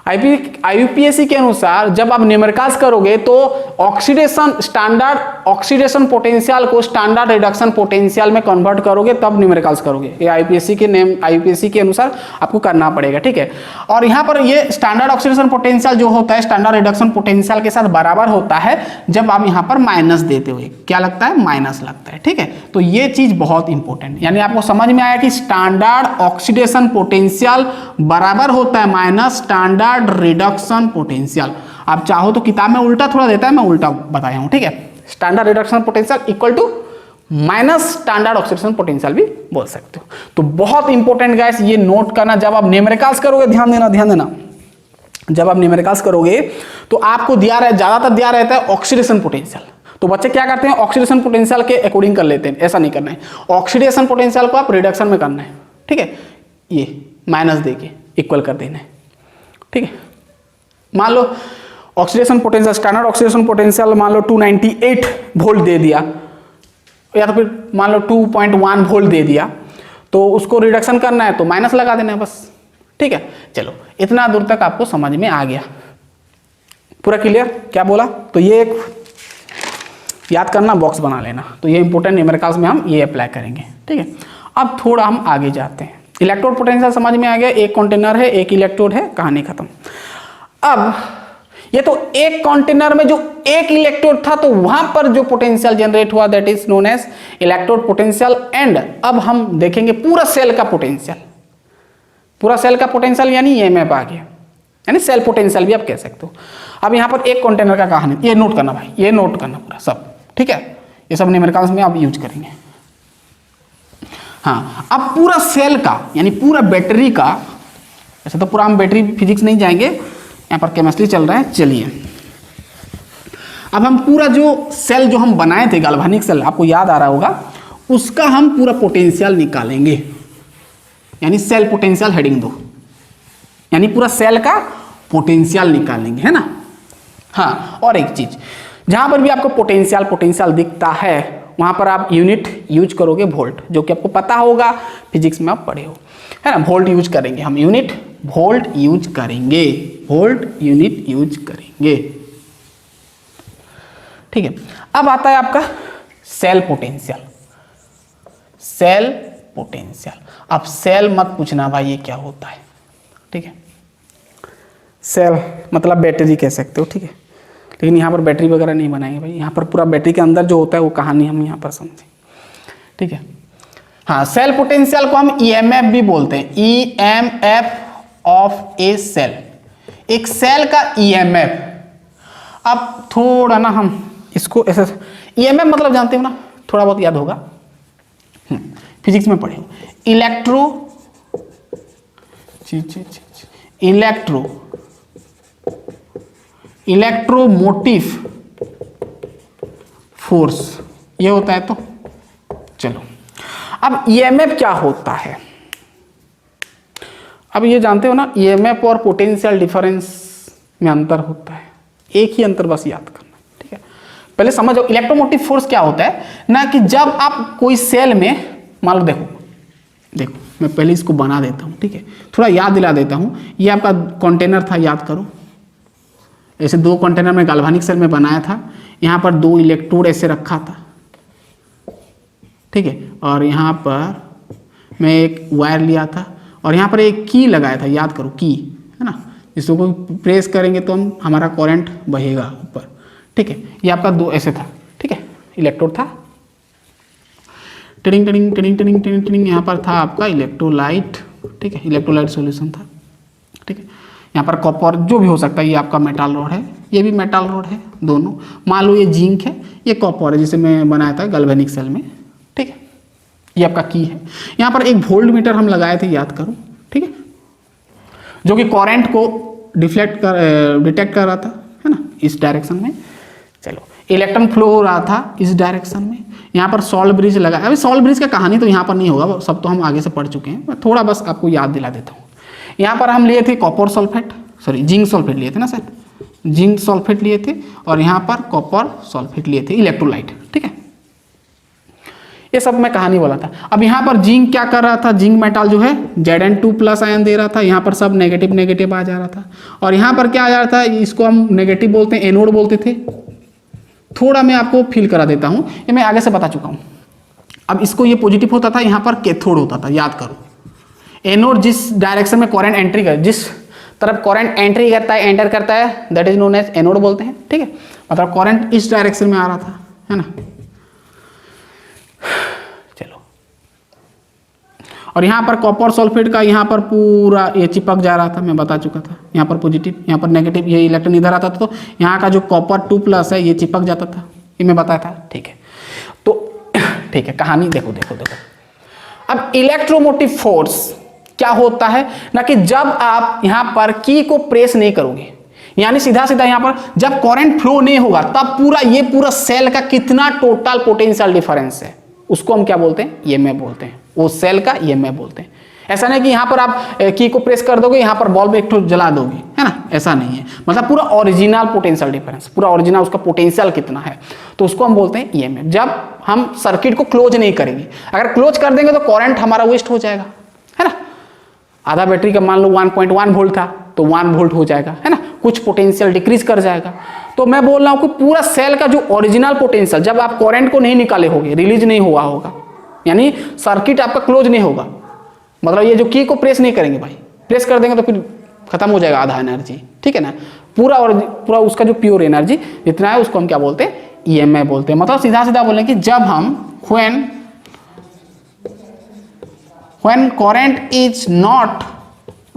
IUPAC के अनुसार जब आप न्यूमेरिकल्स करोगे तो स्टैंडर्ड ऑक्सीडेशन पोटेंशियल को स्टैंडर्ड रिडक्शन पोटेंशियल में कन्वर्ट करोगे, तब न्यूमेरिकल्स करोगे। ये IUPAC के अनुसार आपको करना पड़ेगा, ठीक है। और यहाँ पर ये स्टैंडर्ड ऑक्सीडेशन पोटेंशियल जो होता है स्टैंडर्ड रिडक्शन पोटेंशियल के साथ बराबर होता है जब आप यहाँ पर माइनस देते हुए, क्या लगता है, माइनस लगता है, ठीक है। तो ये चीज बहुत इंपॉर्टेंट, यानी आपको समझ में आया कि स्टैंडर्ड ऑक्सीडेशन पोटेंशियल बराबर होता है माइनस स्टैंडर्ड रिडक्शन पोटेंशियल। आप चाहो तो किताब में उल्टा थोड़ा देता है, मैं उल्टा बताया हूं, ठीक है। Standard reduction potential equal to minus standard oxidation potential भी बोल सकते हो। तो बहुत इंपॉर्टेंट गाइस, ये नोट करना। जब आप न्यूमेरिकल्स करोगे, ध्यान देना, जब आप न्यूमेरिकल्स करोगे तो आपको ज्यादातर दिया रहता है ऑक्सीडेशन पोटेंशियल। तो बच्चे क्या करते हैं, ऑक्सीडेशन पोटेंशियल के अकॉर्डिंग कर लेते हैं, ऐसा नहीं करना है। ऑक्सीडेशन पोटेंशियल को आप रिडक्शन में करना है, ठीक है। ये माइनस देके इक्वल कर देना है, ठीक है। मान लो oxidation potential, standard oxidation potential मान लो 298 वोल्ट दे दिया, या तो फिर मान लो 2.1 वोल्ट दे दिया, तो उसको रिडक्शन करना है तो माइनस लगा देना है बस, ठीक है। चलो इतना दूर तक आपको समझ में आ गया, पूरा क्लियर। क्या बोला, तो ये एक याद करना, बॉक्स बना लेना। तो ये इंपॉर्टेंट न्यूमेरिकल्स में हम ये अप्लाई करेंगे, ठीक है। अब थोड़ा हम आगे जाते हैं। इलेक्ट्रोड पोटेंशियल समझ में आ गया, एक कंटेनर है, एक इलेक्ट्रोड है, कहानी खत्म। अब ये तो एक कंटेनर में जो एक इलेक्ट्रोड था, तो वहां पर जो पोटेंशियल जनरेट हुआ that is known as electrode potential. And अब हम देखेंगे पूरा सेल का पोटेंशियल, पूरा सेल का पोटेंशियल, यानी EMF आ गया। यानी सेल पोटेंशियल भी आप कह सकते हो। अब यहाँ पर एक कंटेनर का कहानी, ये नोट करना भाई, ये नोट करना पूरा सब, ठीक है, ये सब न्यूमेरिकल्स में आप यूज करेंगे। हाँ, अब पूरा सेल का यानी पूरा बैटरी का, ऐसे तो पूरा हम बैटरी फिजिक्स नहीं जाएंगे, यहाँ पर केमिस्ट्री चल रहा है। चलिए अब हम पूरा जो सेल जो हम बनाए थे गाल्वानिक सेल, आपको याद आ रहा होगा, उसका हम पूरा पोटेंशियल निकालेंगे, यानी सेल पोटेंशियल हेडिंग दो, यानी पूरा सेल का पोटेंशियल निकालेंगे, है ना। हाँ, और एक चीज, जहां पर भी आपको पोटेंशियल दिखता है वहां पर आप यूनिट यूज करोगे वोल्ट, जो कि आपको पता होगा, फिजिक्स में आप पढ़े हो, है ना। वोल्ट यूज करेंगे हम, यूनिट वोल्ट यूज करेंगे, वोल्ट यूनिट यूज करेंगे, ठीक है। अब आता है आपका सेल पोटेंशियल, सेल पोटेंशियल। अब सेल मत पूछना भाई ये क्या होता है, ठीक है। सेल मतलब बैटरी कह सकते हो, ठीक है, लेकिन यहाँ पर बैटरी वगैरह नहीं बनाएंगे भाई, यहाँ पर पूरा बैटरी के अंदर जो होता है वो कहानी हम यहाँ पर समझें, ठीक है। हाँ, सेल पोटेंशियल को हम ईएमएफ भी बोलते हैं, ईएमएफ ऑफ ए सेल, एक सेल का ईएमएफ। अब थोड़ा ना हम इसको ऐसे, ईएमएफ मतलब जानते हो ना, थोड़ा बहुत याद होगा, फिजिक्स में पढ़े हो, इलेक्ट्रोमोटिव फोर्स ये होता है। तो चलो, अब ईएमएफ क्या होता है, अब ये जानते हो ना, ईएमएफ और पोटेंशियल डिफरेंस में अंतर होता है, एक ही अंतर बस याद करना, ठीक है। पहले समझो इलेक्ट्रोमोटिव फोर्स क्या होता है ना, कि जब आप कोई सेल में, मान लो देखो मैं पहले इसको बना देता हूँ, ठीक है, थोड़ा याद दिला देता हूँ। ये आपका कंटेनर था, याद करो, ऐसे दो कंटेनर में गाल्वानिक सेल में बनाया था, यहाँ पर दो इलेक्ट्रोड ऐसे रखा था, ठीक है, और यहाँ पर मैं एक वायर लिया था और यहाँ पर एक की लगाया था, याद करो की, है ना, इसको प्रेस करेंगे तो हमारा करंट बहेगा ऊपर, ठीक है। ये आपका दो ऐसे था, ठीक है, इलेक्ट्रोड था, tiding tiding tiding tiding tiding tiding, यहाँ पर था आपका इलेक्ट्रोलाइट, ठीक है, इलेक्ट्रोलाइट सॉल्यूशन था, ठीक है। यहाँ पर कॉपर जो भी हो सकता है, ये आपका मेटल रोड है, ये भी मेटल रोड है, दोनों। मान लो ये जिंक है, ये कॉपर है, जिसे मैं बनाया था गाल्वेनिक सेल में, ठीक है। ये आपका की है। यहाँ पर एक वोल्ट मीटर हम लगाए थे, याद करो, ठीक है, जो कि करंट को डिटेक्ट कर रहा था, है ना, इस डायरेक्शन में। चलो, इलेक्ट्रॉन फ्लो हो रहा था इस डायरेक्शन में। यहाँ पर सॉल्ट ब्रिज लगा, अभी सॉल्ट ब्रिज का कहानी तो यहाँ पर नहीं होगा, सब तो हम आगे से पढ़ चुके हैं, मैं थोड़ा बस आपको याद दिला देता हूँ। यहाँ पर हम लिए थे copper sulphate, sorry zinc sulphate लिए थे ना सर, जिंक सल्फेट लिए थे, और यहाँ पर कॉपर सल्फेट लिए थे, इलेक्ट्रोलाइट, ठीक है। ये सब मैं कहानी बोला था। अब यहाँ पर जिंक क्या कर रहा था, जिंक मेटल जो है Zn2 प्लस आयन दे रहा था, यहाँ पर सब नेगेटिव नेगेटिव आ जा रहा था, और यहाँ पर क्या आ जा रहा था, इसको हम नेगेटिव बोलते हैं, एनोड बोलते थे। थोड़ा मैं आपको फील करा देता हूँ, ये मैं आगे से बता चुका हूँ। अब इसको ये पॉजिटिव होता था, यहाँ पर कैथोड होता था, याद करो। एनोड जिस डायरेक्शन में करंट एंट्री कर, जिस तरफ करंट एंट्री करता है, एंटर करता है, that is known as anode बोलते हैं, ठीक है। मतलब करंट इस डायरेक्शन में आ रहा था, है ना। चलो, और यहाँ पर कॉपर सल्फेट का यहाँ पर पूरा ये चिपक जा रहा था, मैं बता चुका था। यहाँ पर पॉजिटिव, यहाँ पर नेगेटिव, ये इलेक्ट्रॉन इधर आता था, तो यहाँ का जो कॉपर 2 प्लस है ये चिपक जाता था, ये मैं बताया था, ठीक है। तो ठीक है, कहानी देखो देखो देखो। अब इलेक्ट्रोमोटिव फोर्स क्या होता है ना, कि जब आप यहाँ पर की को प्रेस नहीं करोगे, यानी सीधा सीधा यहाँ पर जब करंट फ्लो नहीं होगा, तब पूरा ये पूरा सेल का कितना टोटल पोटेंशियल डिफरेंस है, उसको हम क्या बोलते हैं, ईएमएफ बोलते हैं। वो सेल का ईएमएफ बोलते हैं। ऐसा नहीं कि यहाँ पर आप की को प्रेस कर दोगे, यहाँ पर बल्ब एक ठो जला दोगे, है ना, ऐसा नहीं है। मतलब पूरा ओरिजिनल पोटेंशियल डिफरेंस, पूरा ओरिजिनल उसका पोटेंशियल कितना है, तो उसको हम बोलते हैं ईएमएफ। जब हम सर्किट को क्लोज नहीं करेंगे, अगर क्लोज कर देंगे तो करंट हमारा वेस्ट हो जाएगा, है ना। आधा बैटरी का मान लो 1.1 वोल्ट था, तो 1 वोल्ट हो जाएगा, है ना, कुछ पोटेंशियल डिक्रीज कर जाएगा। तो मैं बोल रहा हूँ कि पूरा सेल का जो ओरिजिनल पोटेंशियल, जब आप करंट को नहीं निकाले होगे, रिलीज नहीं हुआ होगा, यानी सर्किट आपका क्लोज नहीं होगा, मतलब ये जो की को प्रेस नहीं करेंगे भाई, प्रेस कर देंगे तो फिर खत्म हो जाएगा आधा एनर्जी, ठीक है ना। पूरा और पूरा उसका जो प्योर एनर्जी जितना है उसको हम क्या बोलते हैं, ईएमएफ बोलते हैं। मतलब सीधा सीधा बोलें कि जब हम when current is not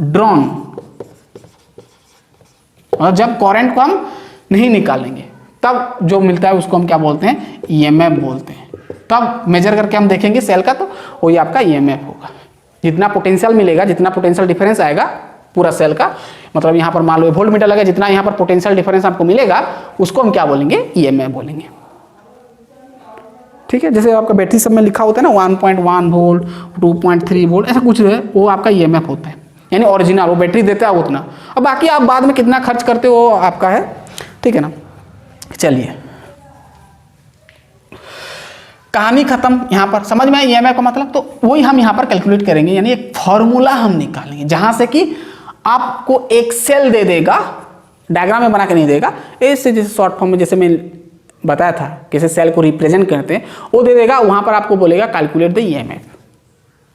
drawn मतलब जब करंट को हम नहीं निकालेंगे तब जो मिलता है उसको हम क्या बोलते हैं, ईएमएफ बोलते हैं। तब मेजर करके हम देखेंगे सेल का, तो वही आपका ईएमएफ होगा। जितना पोटेंशियल मिलेगा, जितना पोटेंशियल डिफरेंस आएगा पूरा सेल का, मतलब यहाँ पर मान लो वोल्ट मीटर लगा, जितना यहाँ पर पोटेंशियल डिफरेंस आपको मिलेगा उसको हम क्या बोलेंगे, ईएमएफ बोलेंगे। ठीक है, जैसे आपका बैटरी सब में लिखा होता है ना 1.1 वोल्ट, 2.3 वोल्ट, ऐसा कुछ है, वो आपका ईएमएफ होता है, यानी ओरिजिनल वो बैटरी देता है उतना। अब बाकी आप बाद में कितना खर्च करते हो वो आपका है, ठीक है ना। चलिए कहानी खत्म। यहाँ पर समझ में आई ईएमएफ का मतलब, तो वही हम यहाँ पर कैलकुलेट करेंगे, यानी एक फॉर्मूला हम निकालेंगे जहां से कि आपको एक सेल दे देगा, डायग्राम में बना के नहीं देगा, ऐसे जैसे शॉर्ट फॉर्म में जैसे मैं बताया था कैसे सेल को रिप्रेजेंट करते हैं, वो दे देगा, वहां पर आपको बोलेगा कैलकुलेट द ईएमएफ,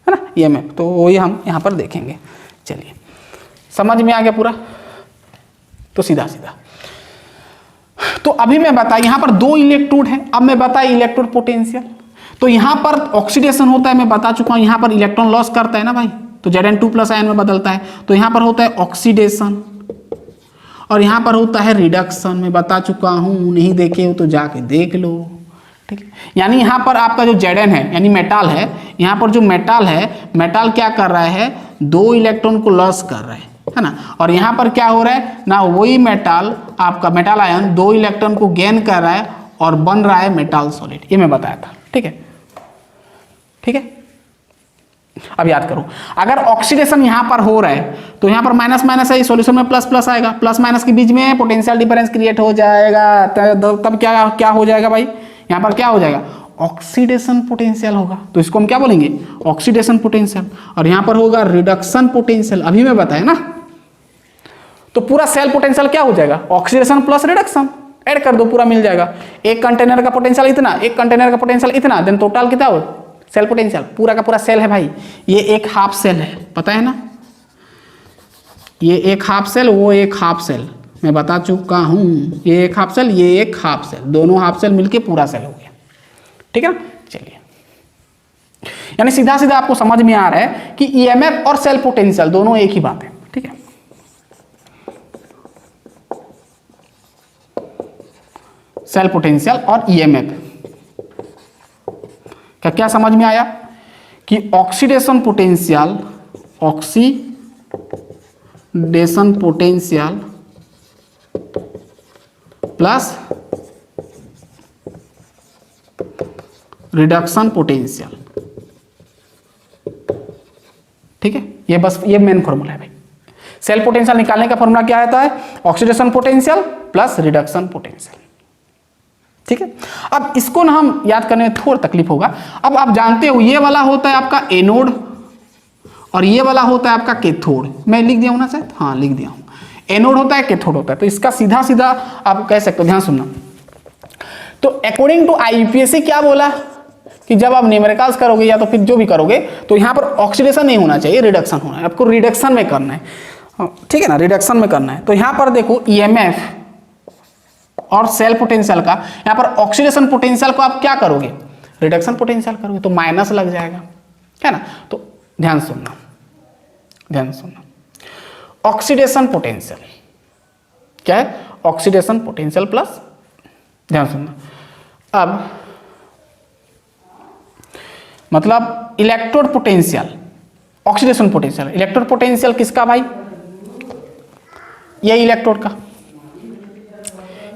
है ना, ईएमएफ। तो वही हम यहाँ पर देखेंगे। चलिए समझ में आ गया पूरा, तो सीधा सीधा तो अभी मैं बता, यहाँ पर 2 इलेक्ट्रोड है। अब मैं बता इलेक्ट्रोड पोटेंशियल, तो यहाँ पर ऑक्सीडेशन होता है, मैं बता चुका हूँ, यहाँ पर इलेक्ट्रॉन लॉस करता है ना भाई, तो Zn2+ आयन में बदलता है, तो यहाँ पर होता है ऑक्सीडेशन और यहाँ पर होता है रिडक्शन। मैं बता चुका हूँ, नहीं देखे हो तो जाके देख लो, ठीक है। यानी यहाँ पर आपका जो Zn है यानी मेटाल है, यहाँ पर जो मेटाल है, मेटाल क्या कर रहा है, 2 इलेक्ट्रॉन को लॉस कर रहा है ना, और यहाँ पर क्या हो रहा है ना, वही मेटाल आपका मेटाल आयन 2 इलेक्ट्रॉन को गेन कर रहा है और बन रहा है मेटाल सॉलिड। ये मैं बताया था, ठीक है, ठीक है। अब याद करो, अगर ऑक्सीडेशन यहाँ पर हो रहा है तो यहाँ पर माइनस माइनस है, सॉल्यूशन में प्लस प्लस आएगा, प्लस माइनस के बीच में पोटेंशियल डिफरेंस क्रिएट हो जाएगा, तब क्या क्या हो जाएगा भाई, यहाँ पर क्या हो जाएगा, ऑक्सीडेशन पोटेंशियल होगा। तो इसको हम क्या बोलेंगे, ऑक्सीडेशन पोटेंशियल। और यहाँ पर होगा रिडक्शन पोटेंशियल, अभी मैं बताया ना। तो पूरा सेल पोटेंशियल क्या हो जाएगा, ऑक्सीडेशन प्लस रिडक्शन, ऐड कर दो पूरा मिल जाएगा। एक कंटेनर का पोटेंशियल इतना, एक कंटेनर का पोटेंशियल इतना, देन टोटल कितना हो, सेल पोटेंशियल। पूरा का पूरा सेल है भाई, ये एक हाफ सेल है, पता है ना, ये एक हाफ सेल, वो एक हाफ सेल, मैं बता चुका हूं, ये एक हाफ सेल, ये एक हाफ सेल, दोनों हाफ सेल मिलके पूरा सेल हो गया, ठीक है ना। चलिए, यानी सीधा सीधा आपको समझ में आ रहा है कि ईएमएफ और सेल पोटेंशियल दोनों एक ही बात है, ठीक है। सेल पोटेंशियल और ईएमएफ का क्या समझ में आया कि oxidation potential, oxidation potential plus reduction potential, ठीक है। ये बस ये मेन फॉर्मूला है भाई। सेल पोटेंशियल निकालने का फॉर्मूला क्या आता है, oxidation potential plus reduction potential, ठीक है। अब इसको ना हम याद करने में थोड़ा तकलीफ होगा। अब आप जानते हो ये वाला होता है आपका एनोड और ये वाला होता है आपका कैथोड। मैं लिख दिया हूं ना शायद, हाँ लिख दिया हूं। एनोड होता है, कैथोड होता है, तो इसका सीधा सीधा आप कह सकते हो, ध्यान सुनना। तो अकॉर्डिंग टू आईपीएससी क्या बोला कि जब आप न्यूमेरिकल्स करोगे या तो फिर जो भी करोगे तो यहाँ पर ऑक्सीडेशन नहीं होना चाहिए, रिडक्शन होना है, आपको रिडक्शन में करना है, ठीक है ना, रिडक्शन में करना है। तो यहाँ पर देखो ईएमएफ और सेल पोटेंशियल का, यहाँ पर ऑक्सीडेशन पोटेंशियल को आप क्या करोगे, रिडक्शन पोटेंशियल करोगे, तो माइनस लग जाएगा, है ना। तो ध्यान सुनना, ध्यान सुनना, ऑक्सीडेशन पोटेंशियल क्या है, ऑक्सीडेशन पोटेंशियल प्लस, ध्यान सुनना, अब मतलब electrode potential, oxidation potential, electrode potential किसका भाई, ये इलेक्ट्रोड का,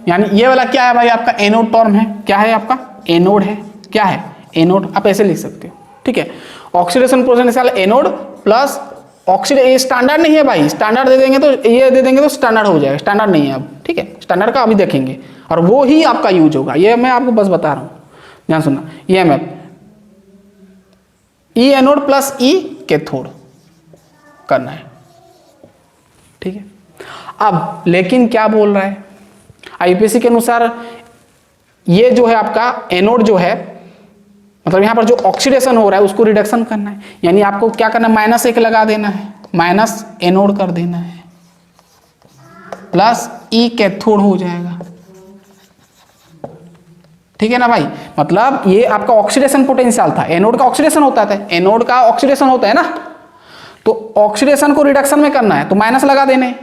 यानी ये वाला क्या है भाई आपका एनोड टर्म है, क्या है आपका एनोड है, क्या है एनोड, आप ऐसे लिख सकते हो, ठीक है। Oxidation potential anode plus oxidation, standard नहीं है भाई, स्टैंडर्ड दे देंगे तो ये दे देंगे तो स्टैंडर्ड हो जाएगा, स्टैंडर्ड नहीं है अब, ठीक है, स्टैंडर्ड का अभी देखेंगे और वो ही आपका यूज होगा, ये मैं आपको बस बता रहा हूं, ध्यान सुनना। ईएमएफ ई एनोड प्लस ई कैथोड करना है, ठीक है। अब लेकिन क्या बोल रहा है आईपीएससी के अनुसार, ये जो है आपका एनोड जो है, मतलब यहाँ पर जो ऑक्सीडेशन हो रहा है उसको रिडक्शन करना है, यानी आपको क्या करना है, -1 लगा देना है, माइनस एनोड कर देना है, प्लस ई कैथोड हो जाएगा, ठीक है ना भाई। मतलब ये आपका ऑक्सीडेशन पोटेंशियल था, एनोड का ऑक्सीडेशन होता है, एनोड का ऑक्सीडेशन होता है ना, तो ऑक्सीडेशन को रिडक्शन में करना है तो माइनस लगा देने,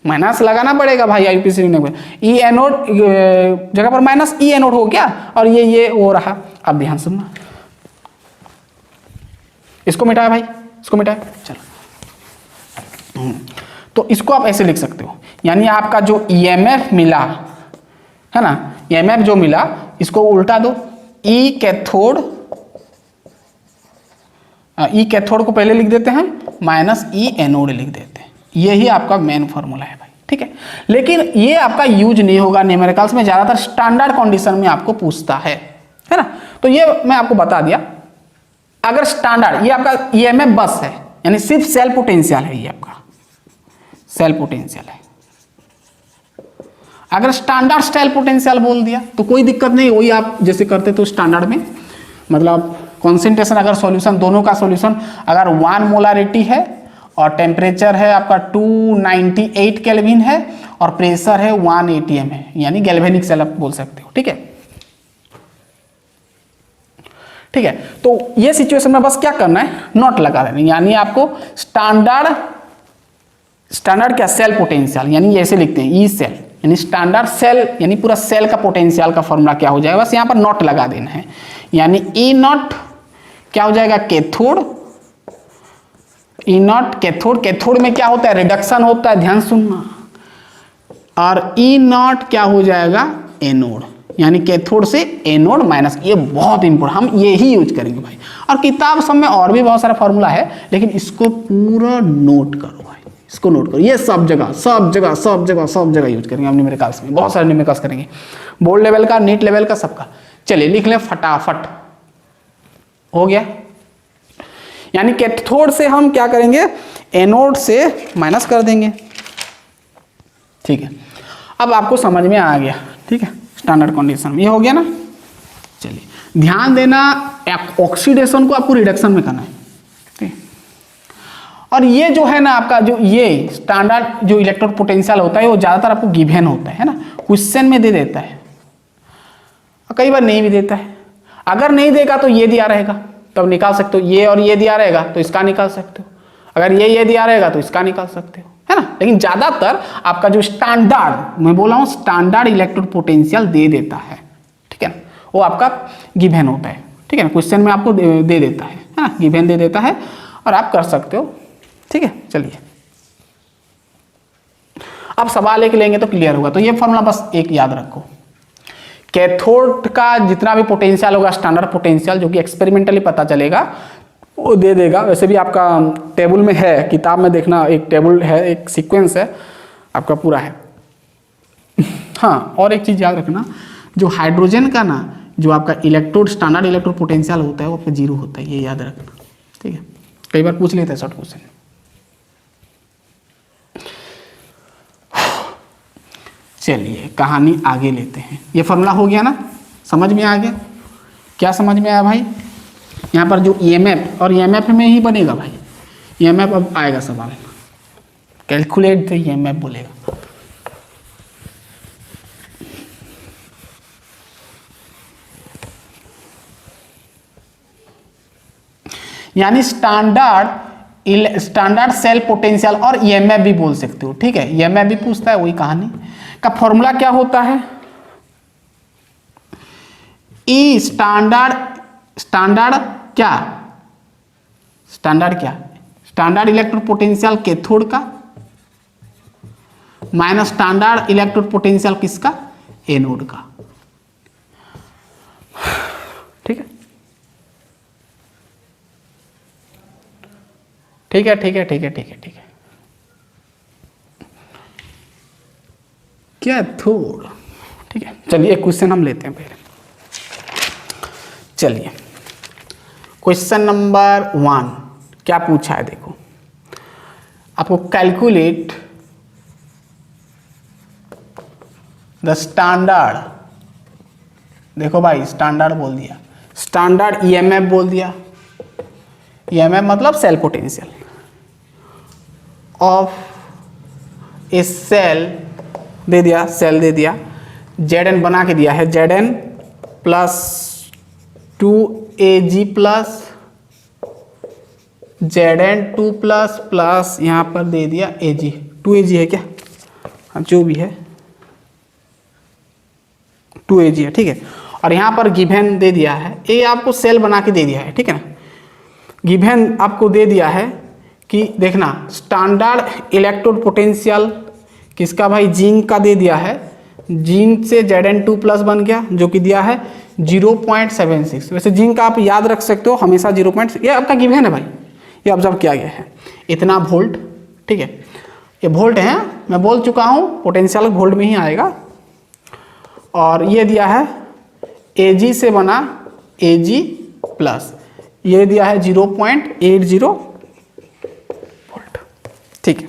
माइनस लगाना पड़ेगा भाई आईपीसी लिखने में। ई एनोड जगह पर माइनस ई एनोड हो गया और ये हो रहा। अब ध्यान सुनना, इसको मिटाया भाई, इसको मिटाया, चलो। तो इसको आप ऐसे लिख सकते हो, यानी आपका जो ईएमएफ मिला है ना, ईएमएफ जो मिला इसको उल्टा दो, ई कैथोड, ई कैथोड को पहले लिख देते हैं माइनस ई एनोड लिख देते हैं। यही आपका मेन फॉर्मूला है भाई, ठीक है। लेकिन ये आपका यूज नहीं होगा न्यूमेरिकल्स में, ज्यादातर स्टैंडर्ड कंडीशन में आपको पूछता है ना। तो ये मैं आपको बता दिया। अगर स्टैंडर्ड, ये आपका ईएमएफ बस है, यानी सिर्फ सेल पोटेंशियल है, ये आपका सेल पोटेंशियल है। अगर स्टैंडर्ड सेल पोटेंशियल बोल दिया तो कोई दिक्कत नहीं, वही आप जैसे करते तो स्टैंडर्ड में, मतलब कॉन्सेंट्रेशन अगर सॉल्यूशन, दोनों का सॉल्यूशन अगर 1 मोलारिटी है और टेम्परेचर है आपका 298 केल्विन है और प्रेशर है 1 atm है, यानी गैल्वेनिक सेल आप बोल सकते हो, ठीक है। ठीक है, तो ये सिचुएशन में बस क्या करना है, नॉट लगा देना, यानी आपको स्टैंडर्ड क्या, सेल पोटेंशियल, यानी ऐसे लिखते हैं ई सेल, यानी स्टैंडर्ड सेल, यानी पूरा सेल का पोटेंशियल का फॉर्मूला क्या हो जाएगा, बस यहाँ पर नॉट लगा देना है। यानी ई नॉट क्या हो जाएगा, कैथोड, ई नॉट कैथोड, कैथोड में क्या होता है, रिडक्शन होता है, ध्यान सुनना, और ई नॉट क्या हो जाएगा, एनोड, यानी कैथोड से एनोड माइनस। ये बहुत इंपॉर्टेंट, हम ये ही यूज करेंगे भाई। और किताब सब में और भी बहुत सारा फॉर्मूला है, लेकिन इसको पूरा नोट करो भाई, इसको नोट करो। ये सब जगह सब जगह सब जगह सब जगह यूज करेंगे हम न्यूमेरिकल्स में, बहुत सारे न्यूमेरिकल्स करेंगे, बोर्ड लेवल का, नीट लेवल का, सबका। चलिए लिख लें फटाफट, हो गया। यानी कैथोड से हम क्या करेंगे, एनोड से माइनस कर देंगे, ठीक है। अब आपको समझ में आ गया, ठीक है, स्टैंडर्ड कंडीशन में ये हो गया ना। चलिए ध्यान देना, ऑक्सीडेशन को आपको रिडक्शन में करना है, ठीक है। और ये जो है ना आपका, जो ये स्टैंडर्ड जो इलेक्ट्रोड पोटेंशियल होता है वो ज्यादातर आपको गिवन होता है ना, क्वेश्चन में दे देता है, और कई बार नहीं भी देता है। अगर नहीं देगा तो ये दिया रहेगा, तब निकाल सकते हो, ये और ये दिया रहेगा तो इसका निकाल सकते हो, अगर ये दिया रहेगा तो इसका निकाल सकते हो, है ना। लेकिन ज्यादातर आपका जो स्टैंडर्ड, मैं बोला हूं स्टैंडर्ड इलेक्ट्रोड पोटेंशियल दे देता है, ठीक है ना, वो आपका गिवन होता है, ठीक है ना, क्वेश्चन में आपको दे देता है ना, गिवन दे देता है और आप कर सकते हो, ठीक है। चलिए अब सवाल एक लेंगे तो क्लियर होगा। तो ये फॉर्मूला बस एक याद रखो, कैथोड का जितना भी पोटेंशियल होगा, स्टैंडर्ड पोटेंशियल, जो कि एक्सपेरिमेंटली पता चलेगा, वो दे देगा। वैसे भी आपका टेबल में है, किताब में देखना, एक टेबल है, एक सीक्वेंस है आपका पूरा है। हाँ, और एक चीज याद रखना, जो हाइड्रोजन का ना, जो आपका इलेक्ट्रोड, स्टैंडर्ड इलेक्ट्रोड पोटेंशियल होता है वो आपका 0 होता है, ये याद रखना, ठीक है। कई बार पूछ लेते हैं शॉर्ट क्वेश्चन। चलिए कहानी आगे लेते हैं। ये फॉर्मूला हो गया ना, समझ में आ गया, क्या समझ में आया भाई। यहाँ पर जो ईएमएफ, और ईएमएफ में ही बनेगा भाई, ईएमएफ अब आएगा सवाल, कैलकुलेट द ईएमएफ बोलेगा। यानी स्टैंडर्ड सेल पोटेंशियल और ईएमएफ भी बोल सकते हो, ठीक है, ईएमएफ भी पूछता है, वही कहानी का फॉर्मूला क्या होता है, ई स्टैंडर्ड क्या, स्टैंडर्ड इलेक्ट्रोड पोटेंशियल कैथोड का माइनस स्टैंडर्ड इलेक्ट्रोड पोटेंशियल किसका, एनोड का, ठीक है, ठीक है, ठीक है, ठीक है, ठीक है, ठीक है। कैथोड, ठीक है। चलिए एक क्वेश्चन हम लेते हैं पहले। चलिए क्वेश्चन नंबर 1 क्या पूछा है, देखो आपको कैलकुलेट द स्टैंडर्ड, देखो भाई स्टैंडर्ड बोल दिया, स्टैंडर्ड ईएमएफ बोल दिया, ईएमएफ मतलब cell potential of a cell दे दिया, सेल दे दिया, जेड बना के दिया है, Z plus 2Ag plus Zn 2 plus plus यहाँ पर दे दिया Ag, 2Ag है क्या, जो भी है 2Ag है, ठीक है। और यहाँ पर गिवन दे दिया है, ये आपको सेल बना के दे दिया है, ठीक है ना। गिवन आपको दे दिया है कि देखना स्टैंडर्ड इलेक्ट्रोड पोटेंशियल किसका भाई, जिंक का दे दिया है। जिंक से Zn2+ बन गया जो कि दिया है 0.76। वैसे जिंक आप याद रख सकते हो हमेशा 0. ये आपका गिवन है भाई, ये ऑब्जर्व किया गया है। इतना वोल्ट, ठीक है, ये वोल्ट है, मैं बोल चुका हूँ पोटेंशियल वोल्ट में ही आएगा। और ये दिया है Ag से बना Ag+, ये दिया है 0.80 वोल्ट, ठीक है।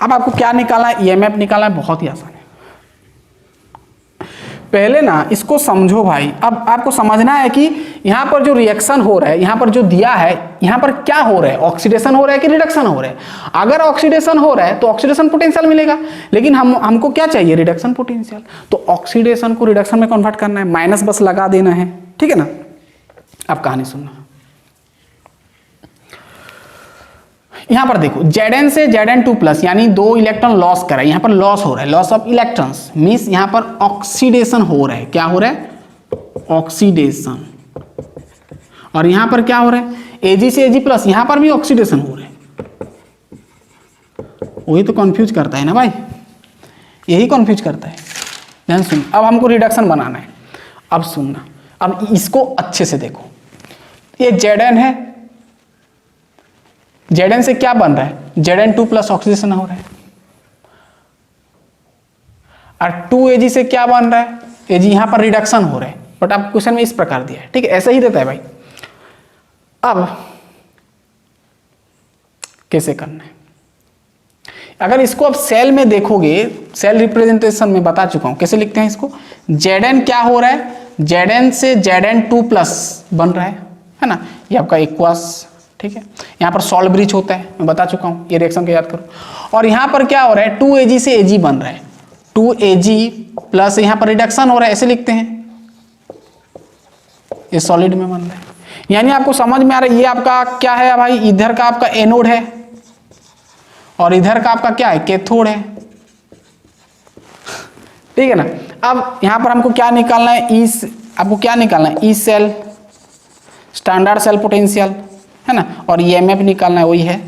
अब आपको क्या निकालना है, EMF निकालना है, बहुत ही आसान है। पहले ना इसको समझो भाई। अब आपको समझना है कि यहाँ पर जो रिएक्शन हो रहा है, यहाँ पर जो दिया है, यहाँ पर क्या हो रहा है, ऑक्सीडेशन हो रहा है कि रिडक्शन हो रहा है। अगर ऑक्सीडेशन हो रहा है तो ऑक्सीडेशन पोटेंशियल मिलेगा, लेकिन हमको क्या चाहिए, रिडक्शन पोटेंशियल। तो ऑक्सीडेशन को रिडक्शन में कन्वर्ट करना है, माइनस बस लगा देना है, ठीक है ना। अब कहानी सुनना, यहां पर देखो Zn से Zn2+ यानी 2 इलेक्ट्रॉन लॉस करा है, यहां पर लॉस हो रहा है, लॉस ऑफ इलेक्ट्रॉन्स मींस यहां पर ऑक्सीडेशन हो रहा है। क्या हो रहा है, ऑक्सीडेशन। और यहां पर क्या हो रहा है, Ag से Ag+, यहां पर भी ऑक्सीडेशन हो रहा है। वही तो कंफ्यूज करता है ना भाई, यही कंफ्यूज करता है। ध्यान सुन, अब हमको रिडक्शन बनाना है। अब सुनना, अब इसको अच्छे से देखो, ये Zn है, Zn से क्या बन रहा है, Zn2+ ऑक्सीडेशन हो रहा है। और 2Ag से क्या बन रहा है, Ag यहां पर रिडक्शन हो रहा है। बट आप क्वेश्चन में इस प्रकार दिया है, ठीक है, ऐसा ही देता है भाई। अब कैसे करना है, अगर इसको आप सेल में देखोगे, सेल रिप्रेजेंटेशन में बता चुका हूं कैसे लिखते हैं इसको। Zn क्या हो रहा है, Zn से Zn2+ बन रहा है ना, ये आपका एक्वस, ठीक है। यहाँ पर सॉल्ट ब्रिज होता है, मैं बता चुका हूँ, ये रिएक्शन को याद करो। और यहाँ पर क्या हो रहा है, 2Ag से Ag बन रहा है, 2Ag+ यहाँ पर रिडक्शन हो रहा है, ऐसे लिखते हैं, ये सॉलिड में बन रहा है। यानी आपको समझ में आ रहा है, ये आपका क्या है भाई, इधर का आपका एनोड है और इधर का आपका क्या है, कैथोड है, ठीक है ना। अब यहाँ पर हमको क्या निकालना है, आपको क्या निकालना है, E cell, standard cell potential, है ना, और EMF निकालना है, वही है।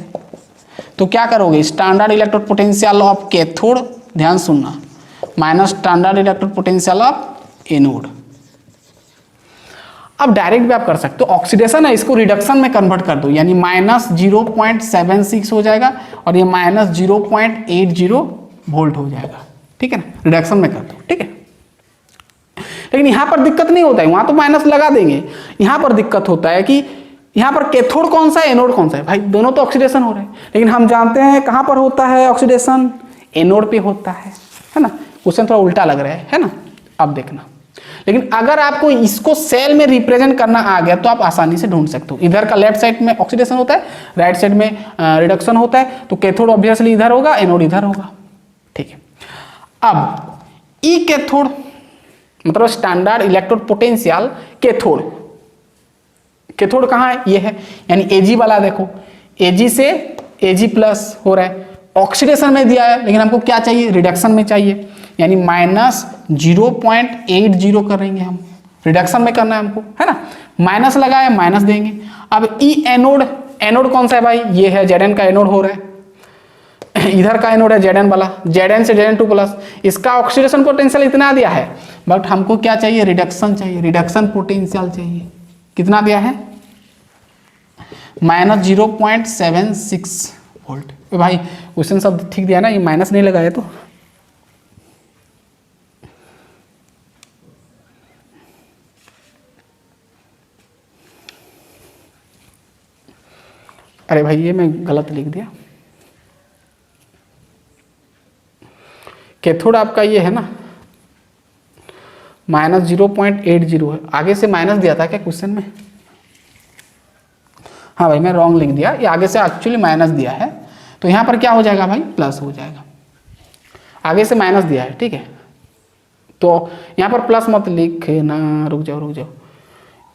तो क्या करोगे, standard electrode potential of cathode, ध्यान सुनना, minus standard electrode potential of anode. अब डायरेक्ट भी आप कर सकते हो, ऑक्सीडेशन है इसको रिडक्शन में कन्वर्ट कर दो, यानी -0.76 हो जाएगा और ये -0.80 वोल्ट हो जाएगा, ठीक है ना, रिडक्शन में कर दो, ठीक है। लेकिन यहां पर दिक्कत नहीं होता है, वहां तो माइनस लगा देंगे, यहां पर दिक्कत होता है कि यहाँ पर कैथोड कौन सा है, एनोड कौन सा है, भाई दोनों तो ऑक्सीडेशन हो रहे हैं, लेकिन हम जानते हैं कहाँ पर होता है ऑक्सीडेशन, एनोड पे होता है ना। क्वेश्चन थोड़ा उल्टा लग रहा है ना। अब देखना, लेकिन अगर आपको इसको सेल में रिप्रेजेंट करना आ गया तो आप आसानी से ढूंढ सकते हो। इधर का लेफ्ट साइड में ऑक्सीडेशन होता है, राइट साइड में रिडक्शन होता है, तो कैथोड ऑब्वियसली इधर होगा, एनोड इधर होगा, ठीक है। अब ई कैथोड मतलब standard electrode potential cathode, cathode कहाँ है, ये है, यानी Ag वाला देखो, Ag से Ag+ हो रहा है, ऑक्सीडेशन में दिया है, लेकिन हमको क्या चाहिए, रिडक्शन में चाहिए, यानी -0.80 करेंगे हम, रिडक्शन में करना है हमको, है ना। माइनस लगाए, माइनस देंगे। अब ई एनोड, एनोड कौन सा है भाई, ये है, Zn का एनोड हो रहा है, इधर का एनोड है Zn वाला, Zn से Zn2+, इसका ऑक्सीडेशन पोटेंशियल इतना दिया है, बट हमको क्या चाहिए, रिडक्शन चाहिए, रिडक्शन पोटेंशियल चाहिए। कितना दिया है, -0.76 वोल्ट। भाई क्वेश्चन सब ठीक दिया ना, ये माइनस नहीं लगाया तो। अरे भाई ये मैं गलत लिख दिया, कैथोड आपका ये है ना, -0.80 है, आगे से माइनस दिया था क्या क्वेश्चन में, हाँ भाई मैं रॉन्ग लिख दिया, ये आगे से एक्चुअली माइनस दिया है, तो यहाँ पर क्या हो जाएगा भाई, प्लस हो जाएगा, आगे से माइनस दिया है, ठीक है। तो यहाँ पर प्लस मत लिखना, रुक जाओ,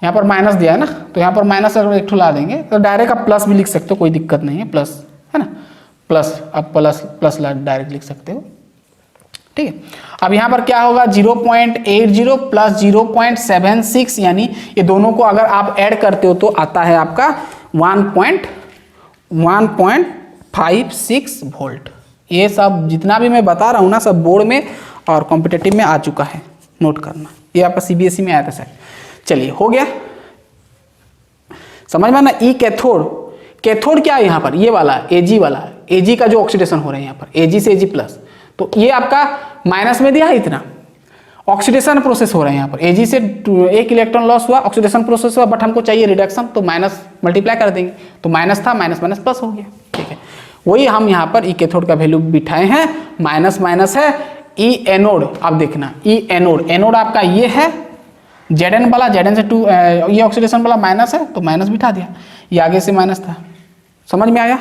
यहाँ पर माइनस दिया है ना, तो यहाँ पर माइनस अगर एक ठो ला देंगे तो डायरेक्ट आप प्लस भी लिख सकते हो, कोई दिक्कत नहीं है, प्लस है ना, प्लस आप प्लस डायरेक्ट लिख सकते हो, ठीक है। अब यहाँ पर क्या होगा 0.80 प्लस 0.76, यानी ये दोनों को अगर आप ऐड करते हो तो आता है आपका 1.56 वोल्ट। ये सब जितना भी मैं बता रहा हूँ ना, सब बोर्ड में और कॉम्पिटेटिव में आ चुका है, नोट करना। ये आपका सीबीएसई में आया था सर। चलिए हो गया समझ में ना। ई कैथोड, कैथोड क्या है यहाँ पर, ये वाला एजी वाला, एजी का जो ऑक्सीडेशन हो रहा है यहाँ पर, एजी से एजी प्लस, तो ये आपका माइनस में दिया है इतना, ऑक्सीडेशन प्रोसेस हो रहा है यहाँ पर। एजी से एक इलेक्ट्रॉन लॉस हुआ, ऑक्सीडेशन प्रोसेस हुआ, बट हमको चाहिए रिडक्शन, तो माइनस मल्टीप्लाई कर देंगे, तो माइनस था, माइनस माइनस प्लस हो गया। ठीक है, वही हम यहाँ पर ई कैथोड का वैल्यू बिठाए हैं, माइनस माइनस है। ई एनोड, अब देखना ई एनोड, एनोड आपका ये है Zn वाला, Zn से 2 ये ऑक्सीडेशन वाला माइनस है, तो माइनस बिठा दिया, ये आगे से माइनस था। समझ में आया?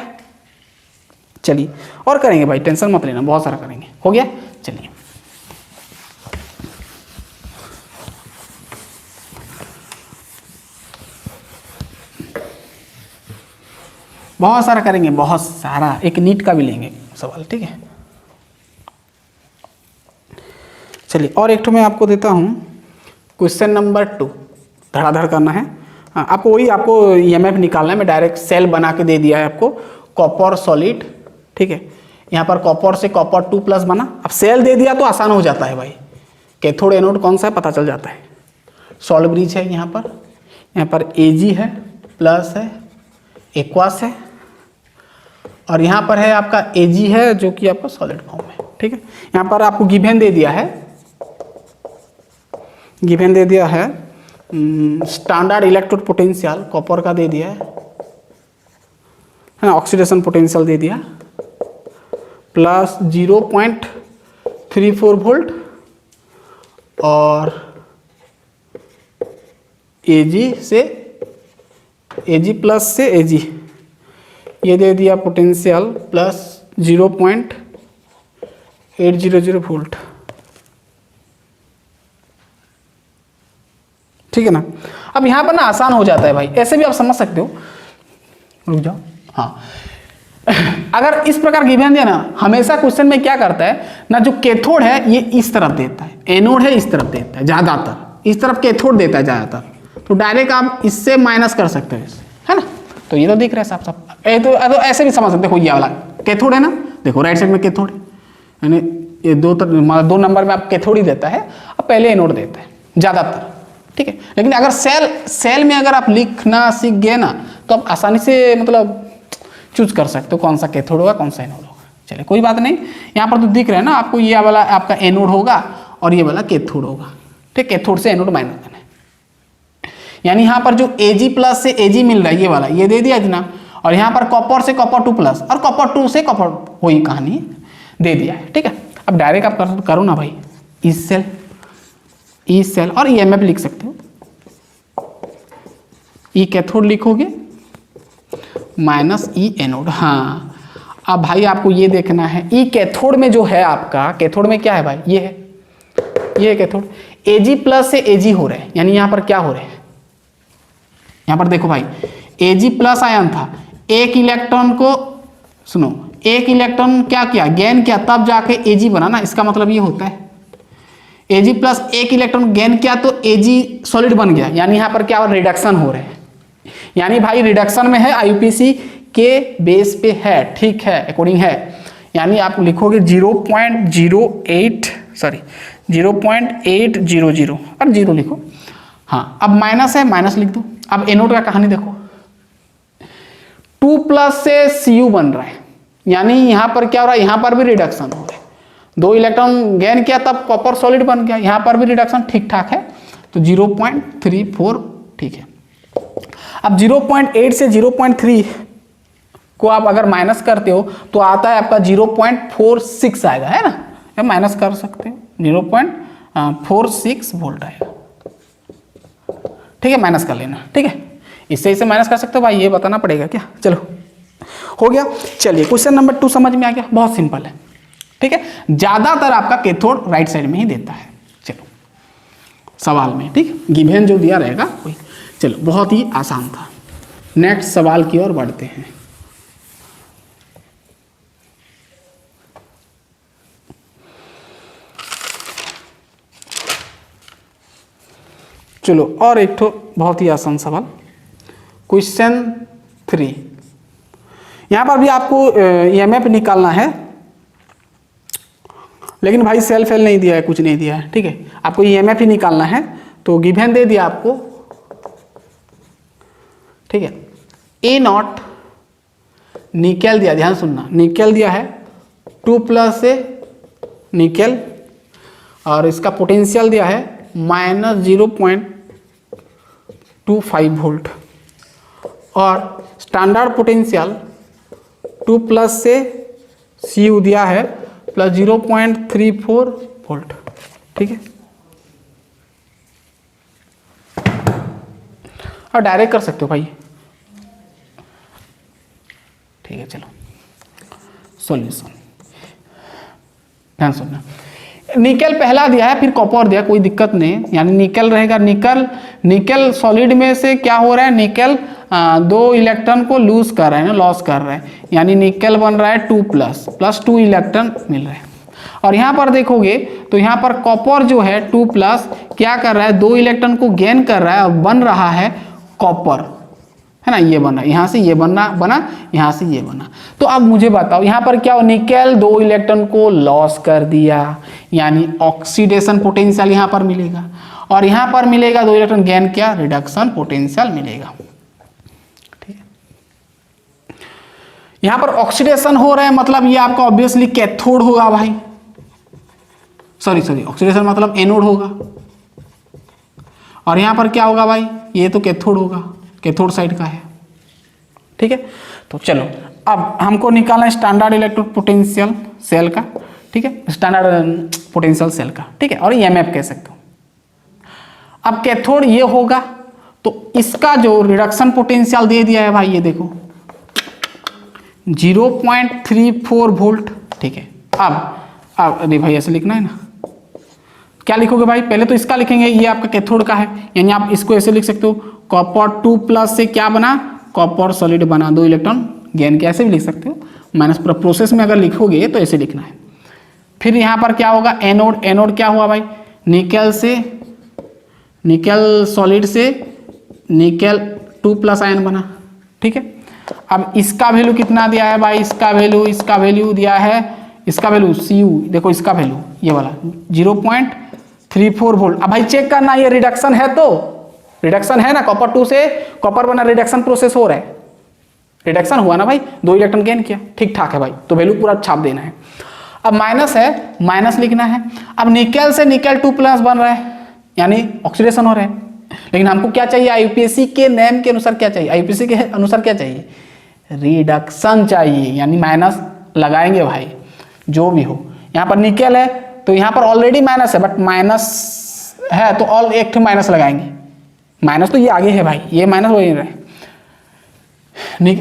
चलिए और करेंगे भाई, टेंशन मत लेना, बहुत सारा करेंगे। हो गया, चलिए बहुत सारा करेंगे, बहुत सारा, एक नीट का भी लेंगे सवाल। ठीक है, चलिए और एक तो मैं आपको देता हूँ, क्वेश्चन नंबर 2 धड़ाधड़ करना है। हाँ, आपको वही, आपको ईएमएफ निकालना है। मैं डायरेक्ट सेल बना के दे दिया है आपको, कॉपर सॉलिड। ठीक है, यहाँ पर कॉपर से कॉपर 2+ बना। अब सेल दे दिया तो आसान हो जाता है भाई, कैथोड एनोड कौन सा है पता चल जाता है। सॉल्ट ब्रिज है यहाँ पर एजी है, प्लस है, एक्वास है, और यहाँ पर है आपका एजी है जो कि आपका सॉलिड फॉर्म है। ठीक है, यहाँ पर आपको गिवन दे दिया है, गिवन दे दिया है स्टैंडर्ड इलेक्ट्रोड पोटेंशियल कॉपर का दे दिया है, ऑक्सीडेशन पोटेंशियल दे दिया प्लस 0.34 वोल्ट, और एजी से एजी प्लस से एजी ये दे दिया पोटेंशियल प्लस 0.800 वोल्ट। ठीक है ना। अब यहाँ पर ना आसान हो जाता है भाई, ऐसे भी आप समझ सकते हो। रुक जाओ, हाँ अगर इस प्रकार गिवन दिया ना, हमेशा क्वेश्चन में क्या करता है ना, जो कैथोड है ये इस तरफ देता है, एनोड है इस तरफ देता है, ज़्यादातर इस तरफ कैथोड देता है ज़्यादातर, तो डायरेक्ट आप इससे माइनस कर सकते हो इससे, है ना। तो ये तो दिख रहा है साफ साफ, तो ऐसे भी समझ सकते हो। ये वाला कैथोड है ना, देखो राइट साइड में कैथोड है, यानी ये दो नंबर में आप कैथोड ही देता है, अब पहले एनोड देता है ज़्यादातर। ठीक है, लेकिन अगर सेल में अगर आप लिखना सीख गए ना, तो आप आसानी से मतलब चूज कर सकते हो कौन सा कैथोड होगा कौन सा एनोड होगा। चलिए कोई बात नहीं, यहाँ पर तो दिख रहा है ना आपको, ये वाला आपका एनोड होगा और ये वाला कैथोड होगा। ठीक, कैथोड से एनोड माइनस करना है, यानी यहाँ पर जो एजी प्लस से एजी मिल रहा है, ये वाला ये दे दिया इतना, और यहाँ पर कॉपर से कॉपर 2+ और कॉपर 2 से कॉपर, वही कहानी दे दिया है। ठीक है, अब डायरेक्ट आप करो ना भाई, ई सेल और ईएमएफ लिख सकते हो। ई कैथोड लिखोगे माइनस ई एनोड। हाँ, अब भाई आपको ये देखना है, ई कैथोड में जो है आपका, कैथोड में क्या है भाई, ये है, ये कैथोड, एजी प्लस से एजी हो रहे हैं, यानी यहाँ पर क्या हो रहे हैं, यहाँ पर देखो भाई एजी प्लस आयन था, एक इलेक्ट्रॉन को सुनो, एक इलेक्ट्रॉन क्या किया, गेन किया, तब जाके एजी बना ना, इसका मतलब ये होता है एजी प्लस एक इलेक्ट्रॉन गेन किया तो एजी सॉलिड बन गया, यानी यहाँ पर क्या रिडक्शन हो रहे हैं, यानी भाई रिडक्शन में है, आईयूपीएसी के बेस पे है। ठीक है, अकॉर्डिंग है, यानी आप लिखोगे 0.800 और 0 लिखो। हाँ, अब माइनस है, माइनस लिख दो। अब एनोड का कहानी देखो, 2+ से Cu बन रहा है, यानी यहाँ पर क्या हो रहा है, यहाँ पर भी रिडक्शन हो रहा है, 2 इलेक्ट्रॉन गेन किया तब कॉपर सॉलिड बन गया, यहाँ पर भी रिडक्शन ठीक ठाक है, तो 0.34 ठीक है। अब 0.8 से 0.3 को आप अगर माइनस करते हो तो आता है आपका 0.46 आएगा, है ना, या माइनस कर सकते हो, 0.46 वोल्ट आएगा। ठीक है, माइनस कर लेना। ठीक है, इससे इसे माइनस कर सकते हो भाई, ये बताना पड़ेगा क्या। चलो हो गया। चलिए क्वेश्चन नंबर 2 समझ में आ गया, बहुत सिंपल है। ठीक है, ज्यादातर आपका कैथोड राइट साइड में ही देता है। चलो सवाल में, ठीक, गिवन जो दिया रहेगा वही। चलो बहुत ही आसान था, नेक्स्ट सवाल की ओर बढ़ते हैं। चलो और एक ठो बहुत ही आसान सवाल, क्वेश्चन 3। यहाँ पर भी आपको ईएमएफ निकालना है, लेकिन भाई सेल फेल नहीं दिया है, कुछ नहीं दिया है, ठीक है। आपको ईएमएफ ही निकालना है, तो गिवन दे दिया आपको, ठीक है। ए नॉट निकेल दिया, ध्यान सुनना, निकेल दिया है 2+ से निकेल, और इसका पोटेंशियल दिया है -0.25 वोल्ट, और स्टैंडर्ड पोटेंशियल 2+ से CU दिया है +0.34 वोल्ट, ठीक है। और डायरेक्ट कर सकते हो भाई, ठीक है। चलो सॉल्यूशन, ध्यान सुनना, निकेल पहला दिया है, फिर कॉपर दिया, कोई दिक्कत नहीं, यानी निकेल रहेगा। निकेल सॉलिड में से क्या हो रहा है, निकेल 2 इलेक्ट्रॉन को लूज कर रहा है ना, लॉस कर रहा है, यानी निकेल बन रहा है 2+ 2 इलेक्ट्रॉन मिल रहे हैं। और यहाँ पर देखोगे तो यहाँ पर कॉपर जो है 2+ क्या कर रहा है, 2 इलेक्ट्रॉन को गेन कर रहा है और बन रहा है कॉपर, है ना, ये बना, यहाँ से ये बना, यहाँ से ये बना। तो अब मुझे बताओ यहाँ पर क्या हो, निकेल 2 इलेक्ट्रॉन को लॉस कर दिया, यानी ऑक्सीडेशन पोटेंशियल यहाँ पर मिलेगा, और यहाँ पर मिलेगा 2 इलेक्ट्रॉन गेन, क्या, रिडक्शन पोटेंशियल मिलेगा, ठीक है। यहाँ पर ऑक्सीडेशन हो रहा है, मतलब ये आपका ऑब्वियसली कैथोड होगा भाई, सॉरी ऑक्सीडेशन मतलब एनोड होगा, और यहाँ पर क्या होगा भाई, ये तो कैथोड होगा, कैथोड साइड का है, ठीक है। तो चलो अब हमको निकालना है स्टैंडर्ड इलेक्ट्रिक पोटेंशियल सेल का, ठीक है, स्टैंडर्ड पोटेंशियल सेल का, ठीक है, और ईएमएफ कह सकते हो। अब कैथोड ये होगा, तो इसका जो रिडक्शन पोटेंशियल दे दिया है भाई, ये देखो 0.34 वोल्ट, ठीक है। अब अरे भाई ऐसे लिखना है ना, क्या लिखोगे भाई, पहले तो इसका लिखेंगे, ये आपका कैथोड का है, यानी आप इसको ऐसे लिख सकते हो, कॉपर 2+ से क्या बना, कॉपर सॉलिड बना, 2 इलेक्ट्रॉन गेन, कैसे भी लिख सकते हो, माइनस प्रोसेस में अगर लिखोगे तो ऐसे लिखना है। फिर यहाँ पर क्या होगा, एनोड, एनोड क्या हुआ भाई, निकेल सॉलिड से निकेल 2+ आयन बना, ठीक है। अब इसका वैल्यू कितना दिया है भाई, इसका वैल्यू दिया है, इसका वैल्यू CU देखो, इसका वैल्यू ये वाला 0.34 वोल्ट। अब भाई चेक करना, ये रिडक्शन है, तो रिडक्शन है ना, कॉपर 2 से कॉपर बना, रिडक्शन प्रोसेस हो रहा है, रिडक्शन हुआ ना भाई, 2 इलेक्ट्रॉन गेन किया, ठीक ठाक है भाई, तो वैल्यू पूरा छाप देना है। अब माइनस है, माइनस लिखना है। अब निकेल से निकेल 2+ बन रहा है, यानी ऑक्सीडेशन हो रहा है, लेकिन हमको क्या चाहिए, आईयूपीएसी के नेम के अनुसार क्या चाहिए, आईयूपीएसी के अनुसार क्या चाहिए, रिडक्शन चाहिए, यानी माइनस लगाएंगे भाई, जो भी हो। यहाँ पर निकेल है तो यहाँ पर ऑलरेडी माइनस है, बट माइनस है तो ऑल एक माइनस लगाएंगे, माइनस तो ये आगे है भाई, ये माइनस हो ही रहा है,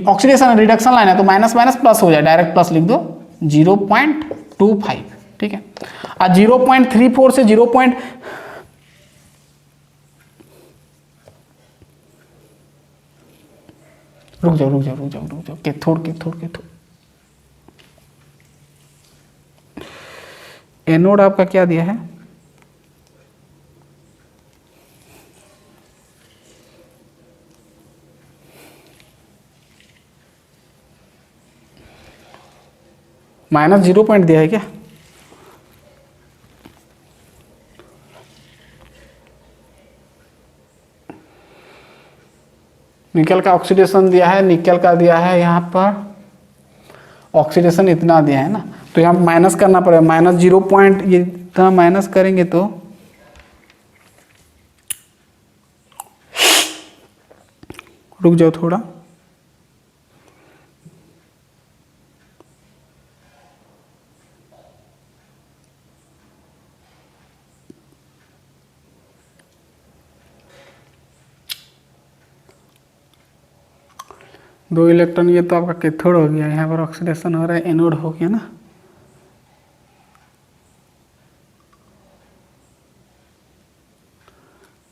ऑक्सीडेशन रिडक्शन लाइन है तो माइनस माइनस प्लस हो जाए, डायरेक्ट प्लस लिख दो 0.25, ठीक है। और 0.34 से रुक जाओ, कैथोड एनोड आपका क्या दिया है, -0 दिया है क्या, निकेल का ऑक्सीडेशन दिया है, निकेल का दिया है, यहाँ पर ऑक्सीडेशन इतना दिया है ना, तो यहाँ माइनस करना पड़ेगा, -0 ये इतना माइनस करेंगे तो रुक जाओ थोड़ा, दो इलेक्ट्रॉन, ये तो आपका कैथोड हो गया, यहाँ पर ऑक्सीडेशन हो रहा है, एनोड हो गया ना।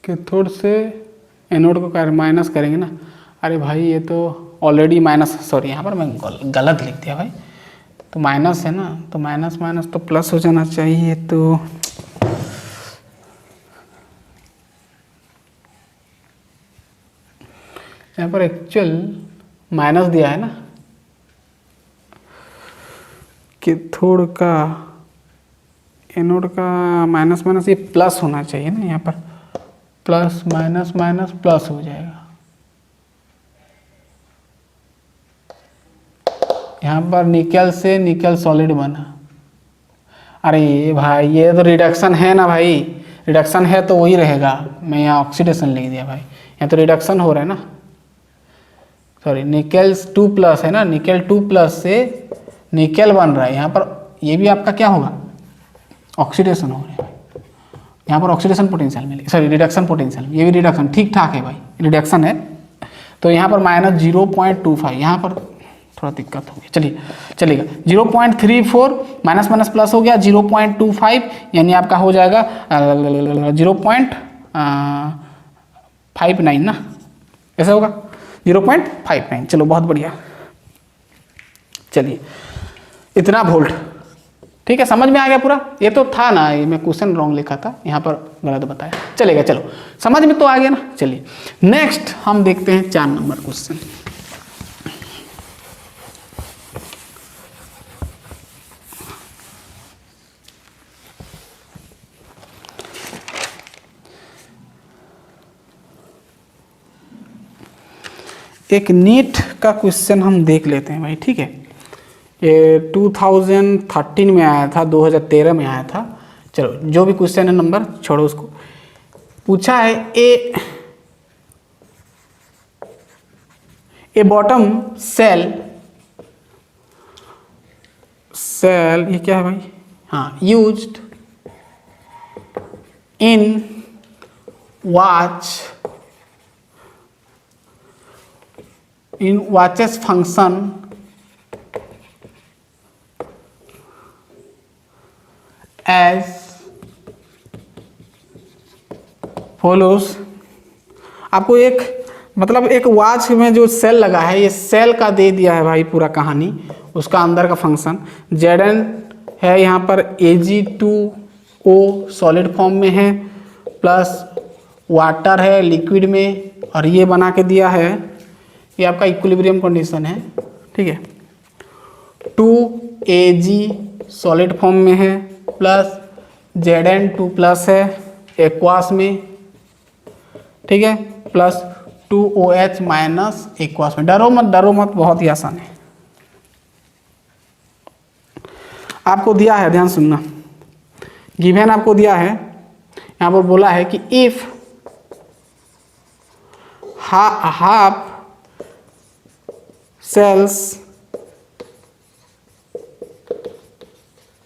कैथोड से एनोड को माइनस करेंगे ना, अरे भाई ये तो ऑलरेडी माइनस, सॉरी यहाँ पर मैं गलत लिख दिया भाई, तो माइनस है ना, तो माइनस माइनस तो प्लस हो जाना चाहिए, तो यहाँ पर एक्चुअल माइनस दिया है ना, कैथोड का एनोड का माइनस माइनस, ये प्लस होना चाहिए ना, यहाँ पर प्लस माइनस माइनस प्लस हो जाएगा। यहाँ पर निकल से निकल सॉलिड बना। अरे भाई ये तो रिडक्शन है ना भाई, रिडक्शन है तो वही रहेगा। मैं यहाँ ऑक्सीडेशन लिख दिया भाई, यहाँ तो रिडक्शन हो रहा है ना, सॉरी निकल 2 प्लस है ना, निकल 2 प्लस से निकल बन रहा है। यहाँ पर ये भी आपका क्या होगा, ऑक्सीडेशन हो रहा है। यहाँ पर ऑक्सीडेशन पोटेंशियल मिलेगा, सॉरी रिडक्शन पोटेंशियल, ये भी रिडक्शन ठीक ठाक है भाई, रिडक्शन है। तो यहाँ पर माइनस 0.25, यहाँ पर थोड़ा दिक्कत हो गई, चलिए चलेगा। 0.34 माइनस माइनस प्लस हो गया 0.25, यानी आपका हो जाएगा 0.59 ना, ऐसा होगा 0.59। चलो बहुत बढ़िया, चलिए इतना वोल्ट, ठीक है, समझ में आ गया पूरा। ये तो था ना, ये मैं क्वेश्चन रॉन्ग लिखा था, यहाँ पर गलत बताया, चलेगा। चलो समझ में तो आ गया ना। चलिए नेक्स्ट हम देखते हैं 4 नंबर क्वेश्चन। एक नीट का क्वेश्चन हम देख लेते हैं भाई, ठीक है। ये 2013 में आया था, 2013 में आया था। चलो जो भी क्वेश्चन है नंबर छोड़ो उसको। पूछा है ए बॉटम सेल ये क्या है भाई, हाँ, used in watches function as follows। आपको एक मतलब एक वॉच में जो सेल लगा है, ये सेल का दे दिया है भाई पूरा कहानी, उसका अंदर का फंक्शन Zn है, यहाँ पर Ag2O सॉलिड फॉर्म में है, प्लस वाटर है लिक्विड में, और ये बना के दिया है, ये आपका इक्विलिब्रियम कंडीशन है, ठीक है। 2Ag सॉलिड फॉर्म में है, प्लस Zn2 प्लस है एक्वास में, ठीक है, प्लस 2OH माइनस एक्वास में। डरो मत, बहुत ही आसान है। आपको दिया है, ध्यान सुनना, गिवन आपको दिया है, यहाँ पर बोला है कि if half cells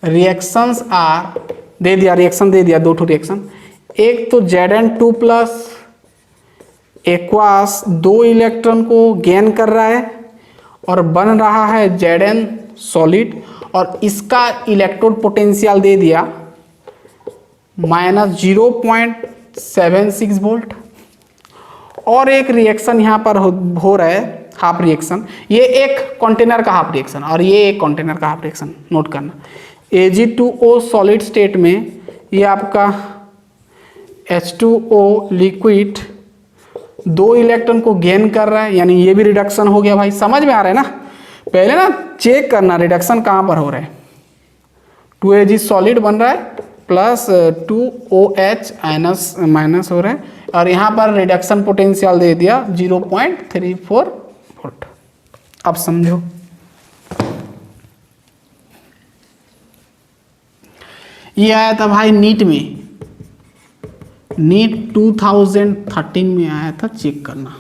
reactions are, दे दिया रिएक्शन, दे दिया 2 ठो रिएक्शन। एक तो Zn2 प्लस एक्वास 2 इलेक्ट्रॉन को गेन कर रहा है और बन रहा है Zn सॉलिड, और इसका इलेक्ट्रोड पोटेंशियल दे दिया माइनस 0.76 वोल्ट। और एक रिएक्शन यहाँ पर हो रहा है हाफ रिएक्शन, ये एक कंटेनर का हाफ रिएक्शन और ये एक कंटेनर का हाफ रिएक्शन, नोट करना। Ag2O सॉलिड स्टेट में ये आपका H2O लिक्विड 2 इलेक्ट्रॉन को गेन कर रहा है, यानी ये भी रिडक्शन हो गया भाई। समझ में आ रहा है ना, पहले ना चेक करना रिडक्शन कहाँ पर हो रहा है। 2Ag सॉलिड बन रहा है प्लस 2OH माइनस हो रहा है, और यहाँ पर रिडक्शन पोटेंशियल दे दिया 0.34 वोल्ट। अब समझो, ये आया था भाई नीट में, नीट 2013 में आया था, चेक करना।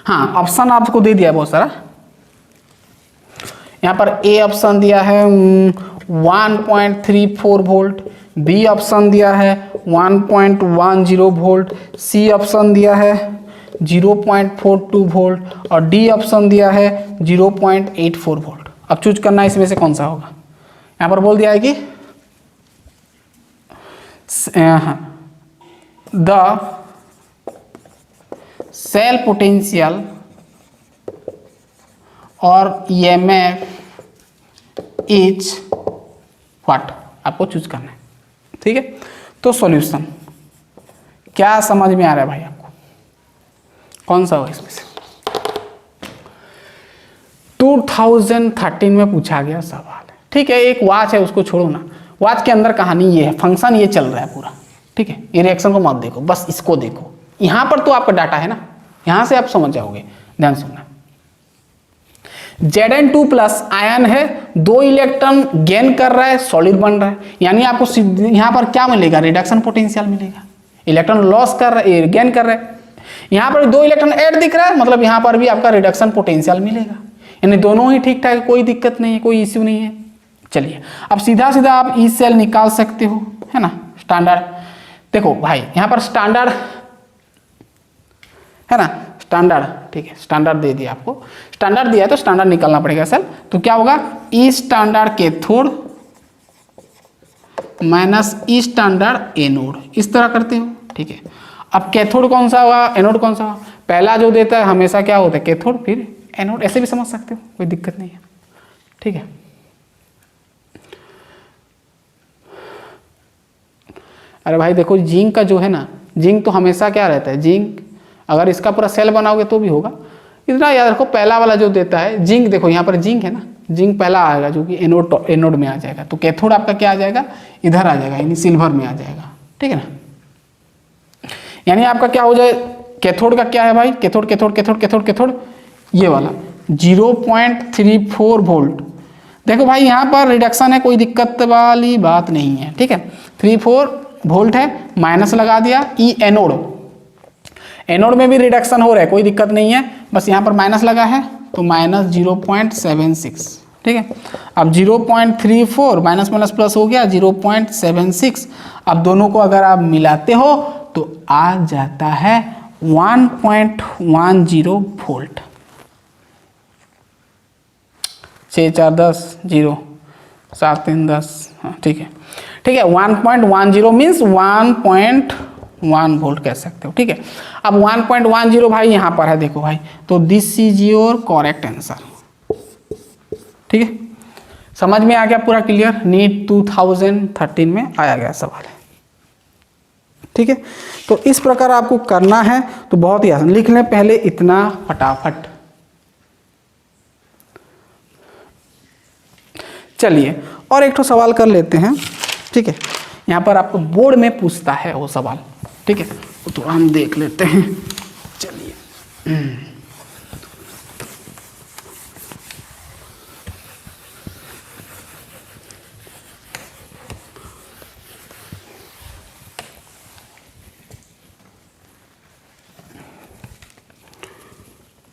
हाँ ऑप्शन आपको दे दिया बहुत सारा, यहाँ पर ए ऑप्शन दिया है 1.34 वोल्ट, बी ऑप्शन दिया है 1.10 वोल्ट, सी ऑप्शन दिया है 0.42 वोल्ट और डी ऑप्शन दिया है 0.84 वोल्ट। अब चूज करना है इसमें से कौन सा होगा। यहाँ पर बोल दिया है कि द सेल पोटेंशियल और EMF इज व्हाट, आपको चूज करना है, ठीक है। तो सॉल्यूशन क्या समझ में आ रहा है भाई आपको, कौन सा होगा इसमें से। 2013 में पूछा गया सवाल है। ठीक है, एक वॉच है, उसको छोड़ो ना। वॉच के अंदर कहानी ये है, फंक्शन ये चल रहा है पूरा। ठीक है, ये रिएक्शन को मत देखो, बस इसको देखो। यहां पर तो आपका डाटा है ना, यहां से आप समझ जाओगे। ध्यान सुनना, Zn2 प्लस आयन है, 2 इलेक्ट्रॉन गेन कर रहा है, सॉलिड बन रहा है, यानी आपको यहां पर क्या मिलेगा, रिडक्शन पोटेंशियल मिलेगा। इलेक्ट्रॉन लॉस कर रहा है, गेन कर रहा है। यहां पर 2 इलेक्ट्रॉन ऐड दिख रहा है, मतलब यहां पर भी आपका रिडक्शन पोटेंशियल मिलेगा। यानी दोनों ही ठीक ठाक है, कोई दिक्कत नहीं है, कोई इश्यू नहीं है। चलिए अब सीधा सीधा आप ई सेल निकाल सकते हो, है ना। स्टैंडर्ड देखो भाई, यहां पर स्टैंडर्ड है ना, स्टैंडर्ड। ठीक है, स्टैंडर्ड दे दिया आपको, स्टैंडर्ड दिया है तो स्टैंडर्ड निकालना पड़ेगा सेल। तो क्या होगा, ई स्टैंडर्ड कैथोड माइनस ई स्टैंडर्ड एनोड, इस तरह करते हो। ठीक है, अब कैथोड कौन सा हुआ, एनोड कौन सा हुआ, पहला जो देता है हमेशा क्या होता है, कैथोड, फिर एनोड, ऐसे भी समझ सकते हो, कोई दिक्कत नहीं है। ठीक है, अरे भाई देखो, जिंक का जो है ना, जिंक तो हमेशा क्या रहता है, जिंक अगर इसका पूरा सेल बनाओगे तो भी होगा। इतना याद रखो, पहला वाला जो देता है जिंक, देखो यहाँ पर जिंक है ना, जिंक पहला आएगा जो कि एनोड में आ जाएगा। तो कैथोड आपका क्या आ जाएगा, इधर आ जाएगा, यानी सिल्वर में आ जाएगा। ठीक है ना, यानी आपका क्या हो जाए, कैथोड का क्या है भाई, cathode cathode cathode cathode cathode, ये वाला 0.34 वोल्ट। देखो भाई यहाँ पर रिडक्शन है, कोई दिक्कत वाली बात नहीं है। ठीक है, 34 वोल्ट है, माइनस लगा दिया। ई एनोड, एनोड में भी रिडक्शन हो रहा है, कोई दिक्कत नहीं है, बस यहाँ पर माइनस लगा है तो माइनस 0.76। ठीक है, अब 0.34 माइनस माइनस प्लस हो गया 0.76। अब दोनों को अगर आप मिलाते हो तो आ जाता है 1.10 वोल्ट। 6 4 10 0 7 3 10। हाँ ठीक है, ठीक है, 1.10 मीन्स 1.1 वोल्ट कह सकते हो। ठीक है, अब 1.10 भाई यहाँ पर है, देखो भाई, तो this is your correct answer. ठीक है, समझ में आ गया पूरा क्लियर। नीट 2013 में आया गया सवाल है। ठीक है, तो इस प्रकार आपको करना है, तो बहुत ही आसान। लिख लें पहले इतना फटाफट। चलिए और एक तो सवाल कर लेते हैं। ठीक है, यहाँ पर आपको बोर्ड में पूछता है वो सवाल। ठीक है, तो हम देख लेते हैं। चलिए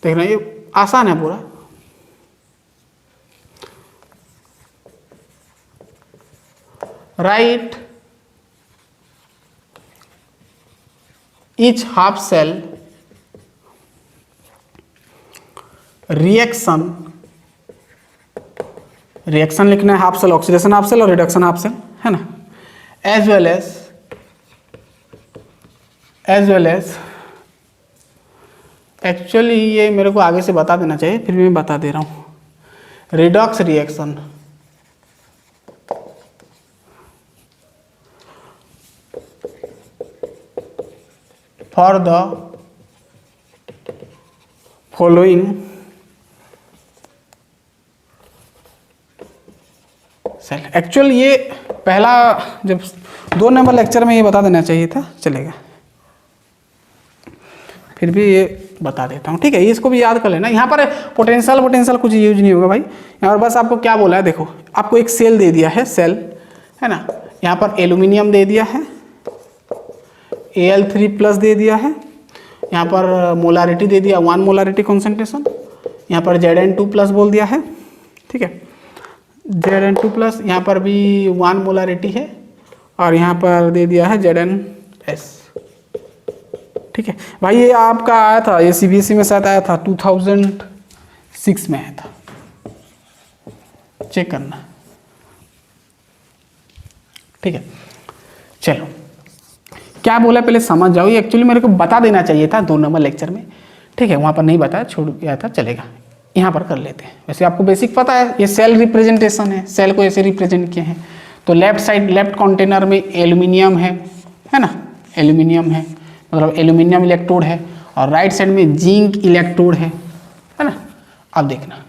देखना, ये आसान है पूरा। Write each half cell reaction, reaction लिखना है, half cell oxidation half cell और रिडक्शन हाफ सेल, है ना, एज वेल एज एक्चुअली ये मेरे को आगे से बता देना चाहिए, फिर भी मैं बता दे रहा हूं। Redox reaction for the following cell. Actual ये पहला जब 2 नंबर लेक्चर में ये बता देना चाहिए था, चलेगा, फिर भी ये बता देता हूँ। ठीक है, इसको भी याद कर लेना। यहाँ पर पोटेंशियल कुछ यूज नहीं होगा भाई, यहाँ पर बस आपको क्या बोला है, देखो आपको एक सेल दे दिया है, सेल है ना, यहाँ पर एल्यूमिनियम दे दिया है, Al3+ दे दिया है, यहाँ पर मोलारिटी दे दिया 1 मोलारिटी कॉन्सेंट्रेशन, यहाँ पर Zn2+ बोल दिया है। ठीक है, Zn2+, यहाँ पर भी 1 मोलारिटी है, और यहाँ पर दे दिया है Zns। ठीक है भाई, ये आपका आया था, ये CBSE में शायद आया था, 2006 में आया था, चेक करना। ठीक है, चलो क्या बोला पहले समझ जाओ। ये एक्चुअली मेरे को बता देना चाहिए था 2 नंबर लेक्चर में। ठीक है, वहाँ पर नहीं बताया, छोड़ गया था, चलेगा, यहाँ पर कर लेते हैं। वैसे आपको बेसिक पता है, ये सेल रिप्रेजेंटेशन है, सेल को ऐसे रिप्रेजेंट किए हैं। तो लेफ्ट साइड, लेफ्ट कंटेनर में एल्यूमिनियम है ना, एल्यूमिनियम है, मतलब एल्यूमिनियम इलेक्ट्रोड है, और राइट साइड में जिंक इलेक्ट्रोड है ना। अब देखना,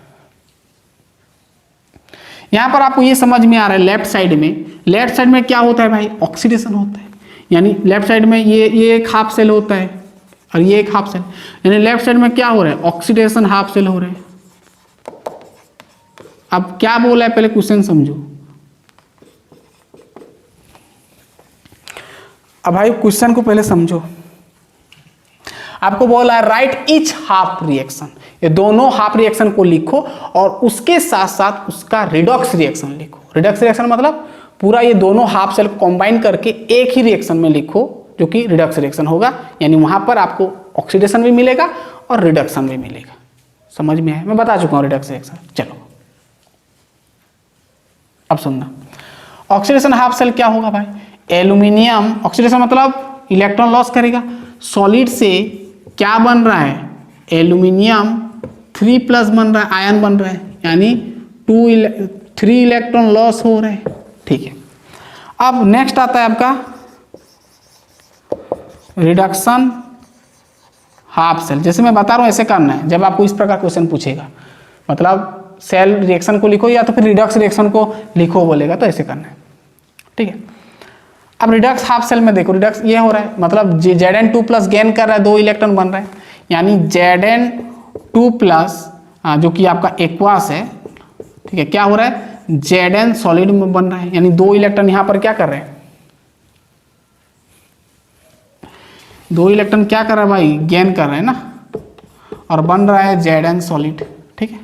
यहाँ पर आपको ये समझ में आ रहा है, लेफ्ट साइड में क्या होता है भाई, ऑक्सीडेशन होता है। यानी लेफ्ट साइड में ये एक हाफ सेल होता है और ये एक हाफ सेल, यानी लेफ्ट साइड में क्या हो रहा है, ऑक्सीडेशन हाफ सेल हो रहे हैं। अब क्या बोला है पहले क्वेश्चन समझो। अब भाई क्वेश्चन को पहले समझो। आपको बोला है राइट ईच हाफ रिएक्शन, ये दोनों हाफ रिएक्शन को लिखो और उसके साथ साथ उसका रिडॉक्स रिएक्शन लिखो। रिडॉक्स रिएक्शन मतलब पूरा ये दोनों हाफ सेल को कंबाइन करके एक ही रिएक्शन में लिखो जो कि रिडॉक्स रिएक्शन होगा। यानी वहां पर आपको ऑक्सीडेशन भी मिलेगा और रिडक्शन भी मिलेगा। समझ में आया? मैं बता चुका हूं रिडॉक्स रिएक्शन। चलो अब सुनना, ऑक्सीडेशन हाफ सेल क्या होगा भाई, एल्यूमिनियम ऑक्सीडेशन मतलब इलेक्ट्रॉन लॉस करेगा। सॉलिड से क्या बन रहा है, एल्यूमिनियम 3+ बन रहा है, आयन बन रहा है, यानी 3 इलेक्ट्रॉन लॉस हो रहे हैं। ठीक है, अब नेक्स्ट आता है आपका रिडक्शन हाफ सेल। जैसे मैं बता रहा हूं ऐसे करना है जब आपको इस प्रकार क्वेश्चन पूछेगा, मतलब सेल रिएक्शन को लिखो या तो फिर रिडक्स रिएक्शन को लिखो बोलेगा तो ऐसे करना है। ठीक है, अब रिडक्स हाफ सेल में देखो, रिडक्स ये हो रहा है मतलब Zn2+ गेन कर रहा है, 2 इलेक्ट्रॉन बन रहा है, यानी Zn2+ जो कि आपका एक्वास है। ठीक है, क्या हो रहा है, Zn सॉलिड में बन रहा है, यानी 2 इलेक्ट्रॉन यहां पर क्या कर रहे हैं, 2 इलेक्ट्रॉन क्या कर रहा है भाई, गेन कर रहे हैं ना, और बन रहा है Zn सॉलिड। ठीक है,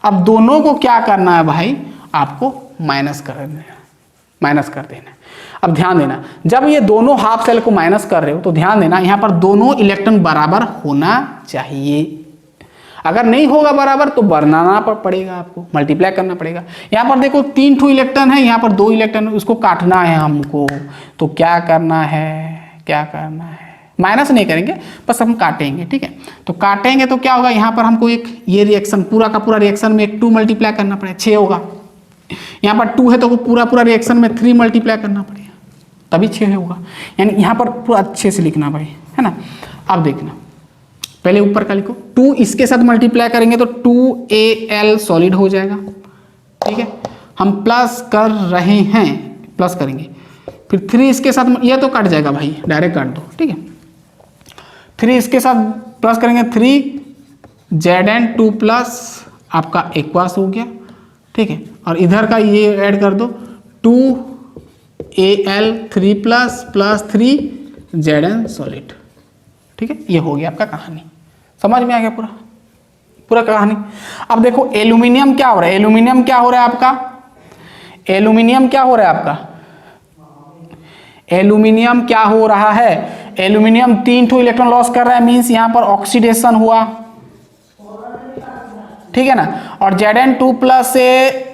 अब दोनों को क्या करना है भाई, आपको माइनस कर देना है। अब ध्यान देना, जब ये दोनों हाफ सेल को माइनस कर रहे हो तो ध्यान देना यहाँ पर दोनों इलेक्ट्रॉन बराबर होना चाहिए। अगर नहीं होगा बराबर तो बनाना पड़ेगा, आपको मल्टीप्लाई करना पड़ेगा। यहाँ पर देखो 3 ठो इलेक्ट्रॉन है, यहाँ पर 2 इलेक्ट्रॉन, उसको काटना है हमको। तो क्या करना है, माइनस नहीं करेंगे, बस हम काटेंगे। ठीक है, तो काटेंगे तो क्या होगा, यहाँ पर हमको एक ये रिएक्शन पूरा का पूरा रिएक्शन में एक 2 मल्टीप्लाई करना पड़ेगा, 6 होगा। यहाँ पर 2 है तो पूरा रिएक्शन में 3 मल्टीप्लाई करना पड़ेगा, तभी 6 होगा। यानी यहाँ पर पूरा अच्छे से लिखना भाई, है ना। अब देखना, पहले ऊपर का लिखो, 2 इसके साथ मल्टीप्लाई करेंगे तो 2Al सॉलिड हो जाएगा। ठीक है, हम प्लस कर रहे हैं, प्लस करेंगे, फिर 3 इसके साथ, ये तो कट जाएगा भाई, डायरेक्ट काट दो। ठीक है, 3 इसके साथ प्लस करेंगे, 3 Zn2+ आपका एक्वास हो गया। ठीक है, और इधर का ये ऐड कर दो, 2Al3+ + 3 Zn सॉलिड। ठीक है, ये हो गया आपका कहानी। समझ में आ गया पूरा कहानी। अब देखो एल्यूमिनियम क्या हो रहा है, एल्यूमिनियम क्या हो रहा है आपका, एल्यूमिनियम क्या हो रहा है, एल्यूमिनियम 3 ठो इलेक्ट्रॉन लॉस कर रहा है, मीन्स यहाँ पर ऑक्सीडेशन हुआ। ठीक है ना, और Zn2+ से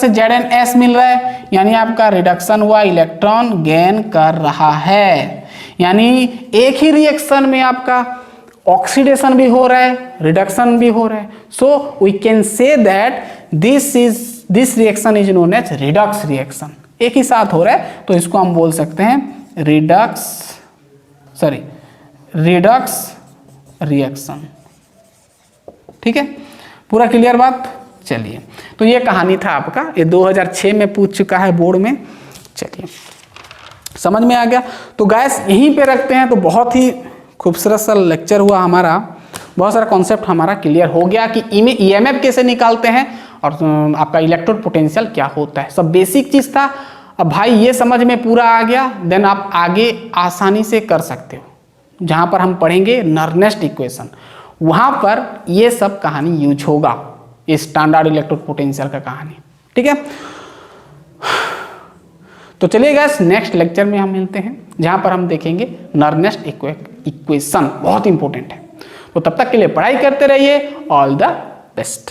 Zns मिल रहा है, यानी आपका रिडक्शन हुआ, इलेक्ट्रॉन गेन कर रहा है। यानी एक ही रिएक्शन में आपका ऑक्सीडेशन भी हो रहा है, रिडक्शन भी हो रहा है। So we can say that this reaction is known as redox reaction. एक ही साथ हो रहा है तो इसको हम बोल सकते हैं रिडक्स रिएक्शन। ठीक है, पूरा क्लियर बात। चलिए, तो ये कहानी था आपका, ये 2006 में पूछ चुका है बोर्ड में। चलिए, समझ में आ गया। तो गैस यहीं पे रखते हैं। तो बहुत ही खूबसूरत सा लेक्चर हुआ हमारा, बहुत सारा कॉन्सेप्ट हमारा क्लियर हो गया कि ईएमएफ कैसे निकालते हैं और आपका इलेक्ट्रोड पोटेंशियल क्या होता है। सब बेसिक चीज़ था। अब भाई ये समझ में पूरा आ गया, देन आप आगे आसानी से कर सकते हो। जहाँ पर हम पढ़ेंगे नर्नेस्ट इक्वेशन, वहाँ पर ये सब कहानी यूज होगा, ये स्टैंडर्ड इलेक्ट्रोड पोटेंशियल का कहानी। ठीक है, तो चलिए गाइस, नेक्स्ट लेक्चर में हम मिलते हैं, जहाँ पर हम देखेंगे नर्नेस्ट इक्वेशन, बहुत इंपॉर्टेंट है। तो तब तक के लिए पढ़ाई करते रहिए। All the best.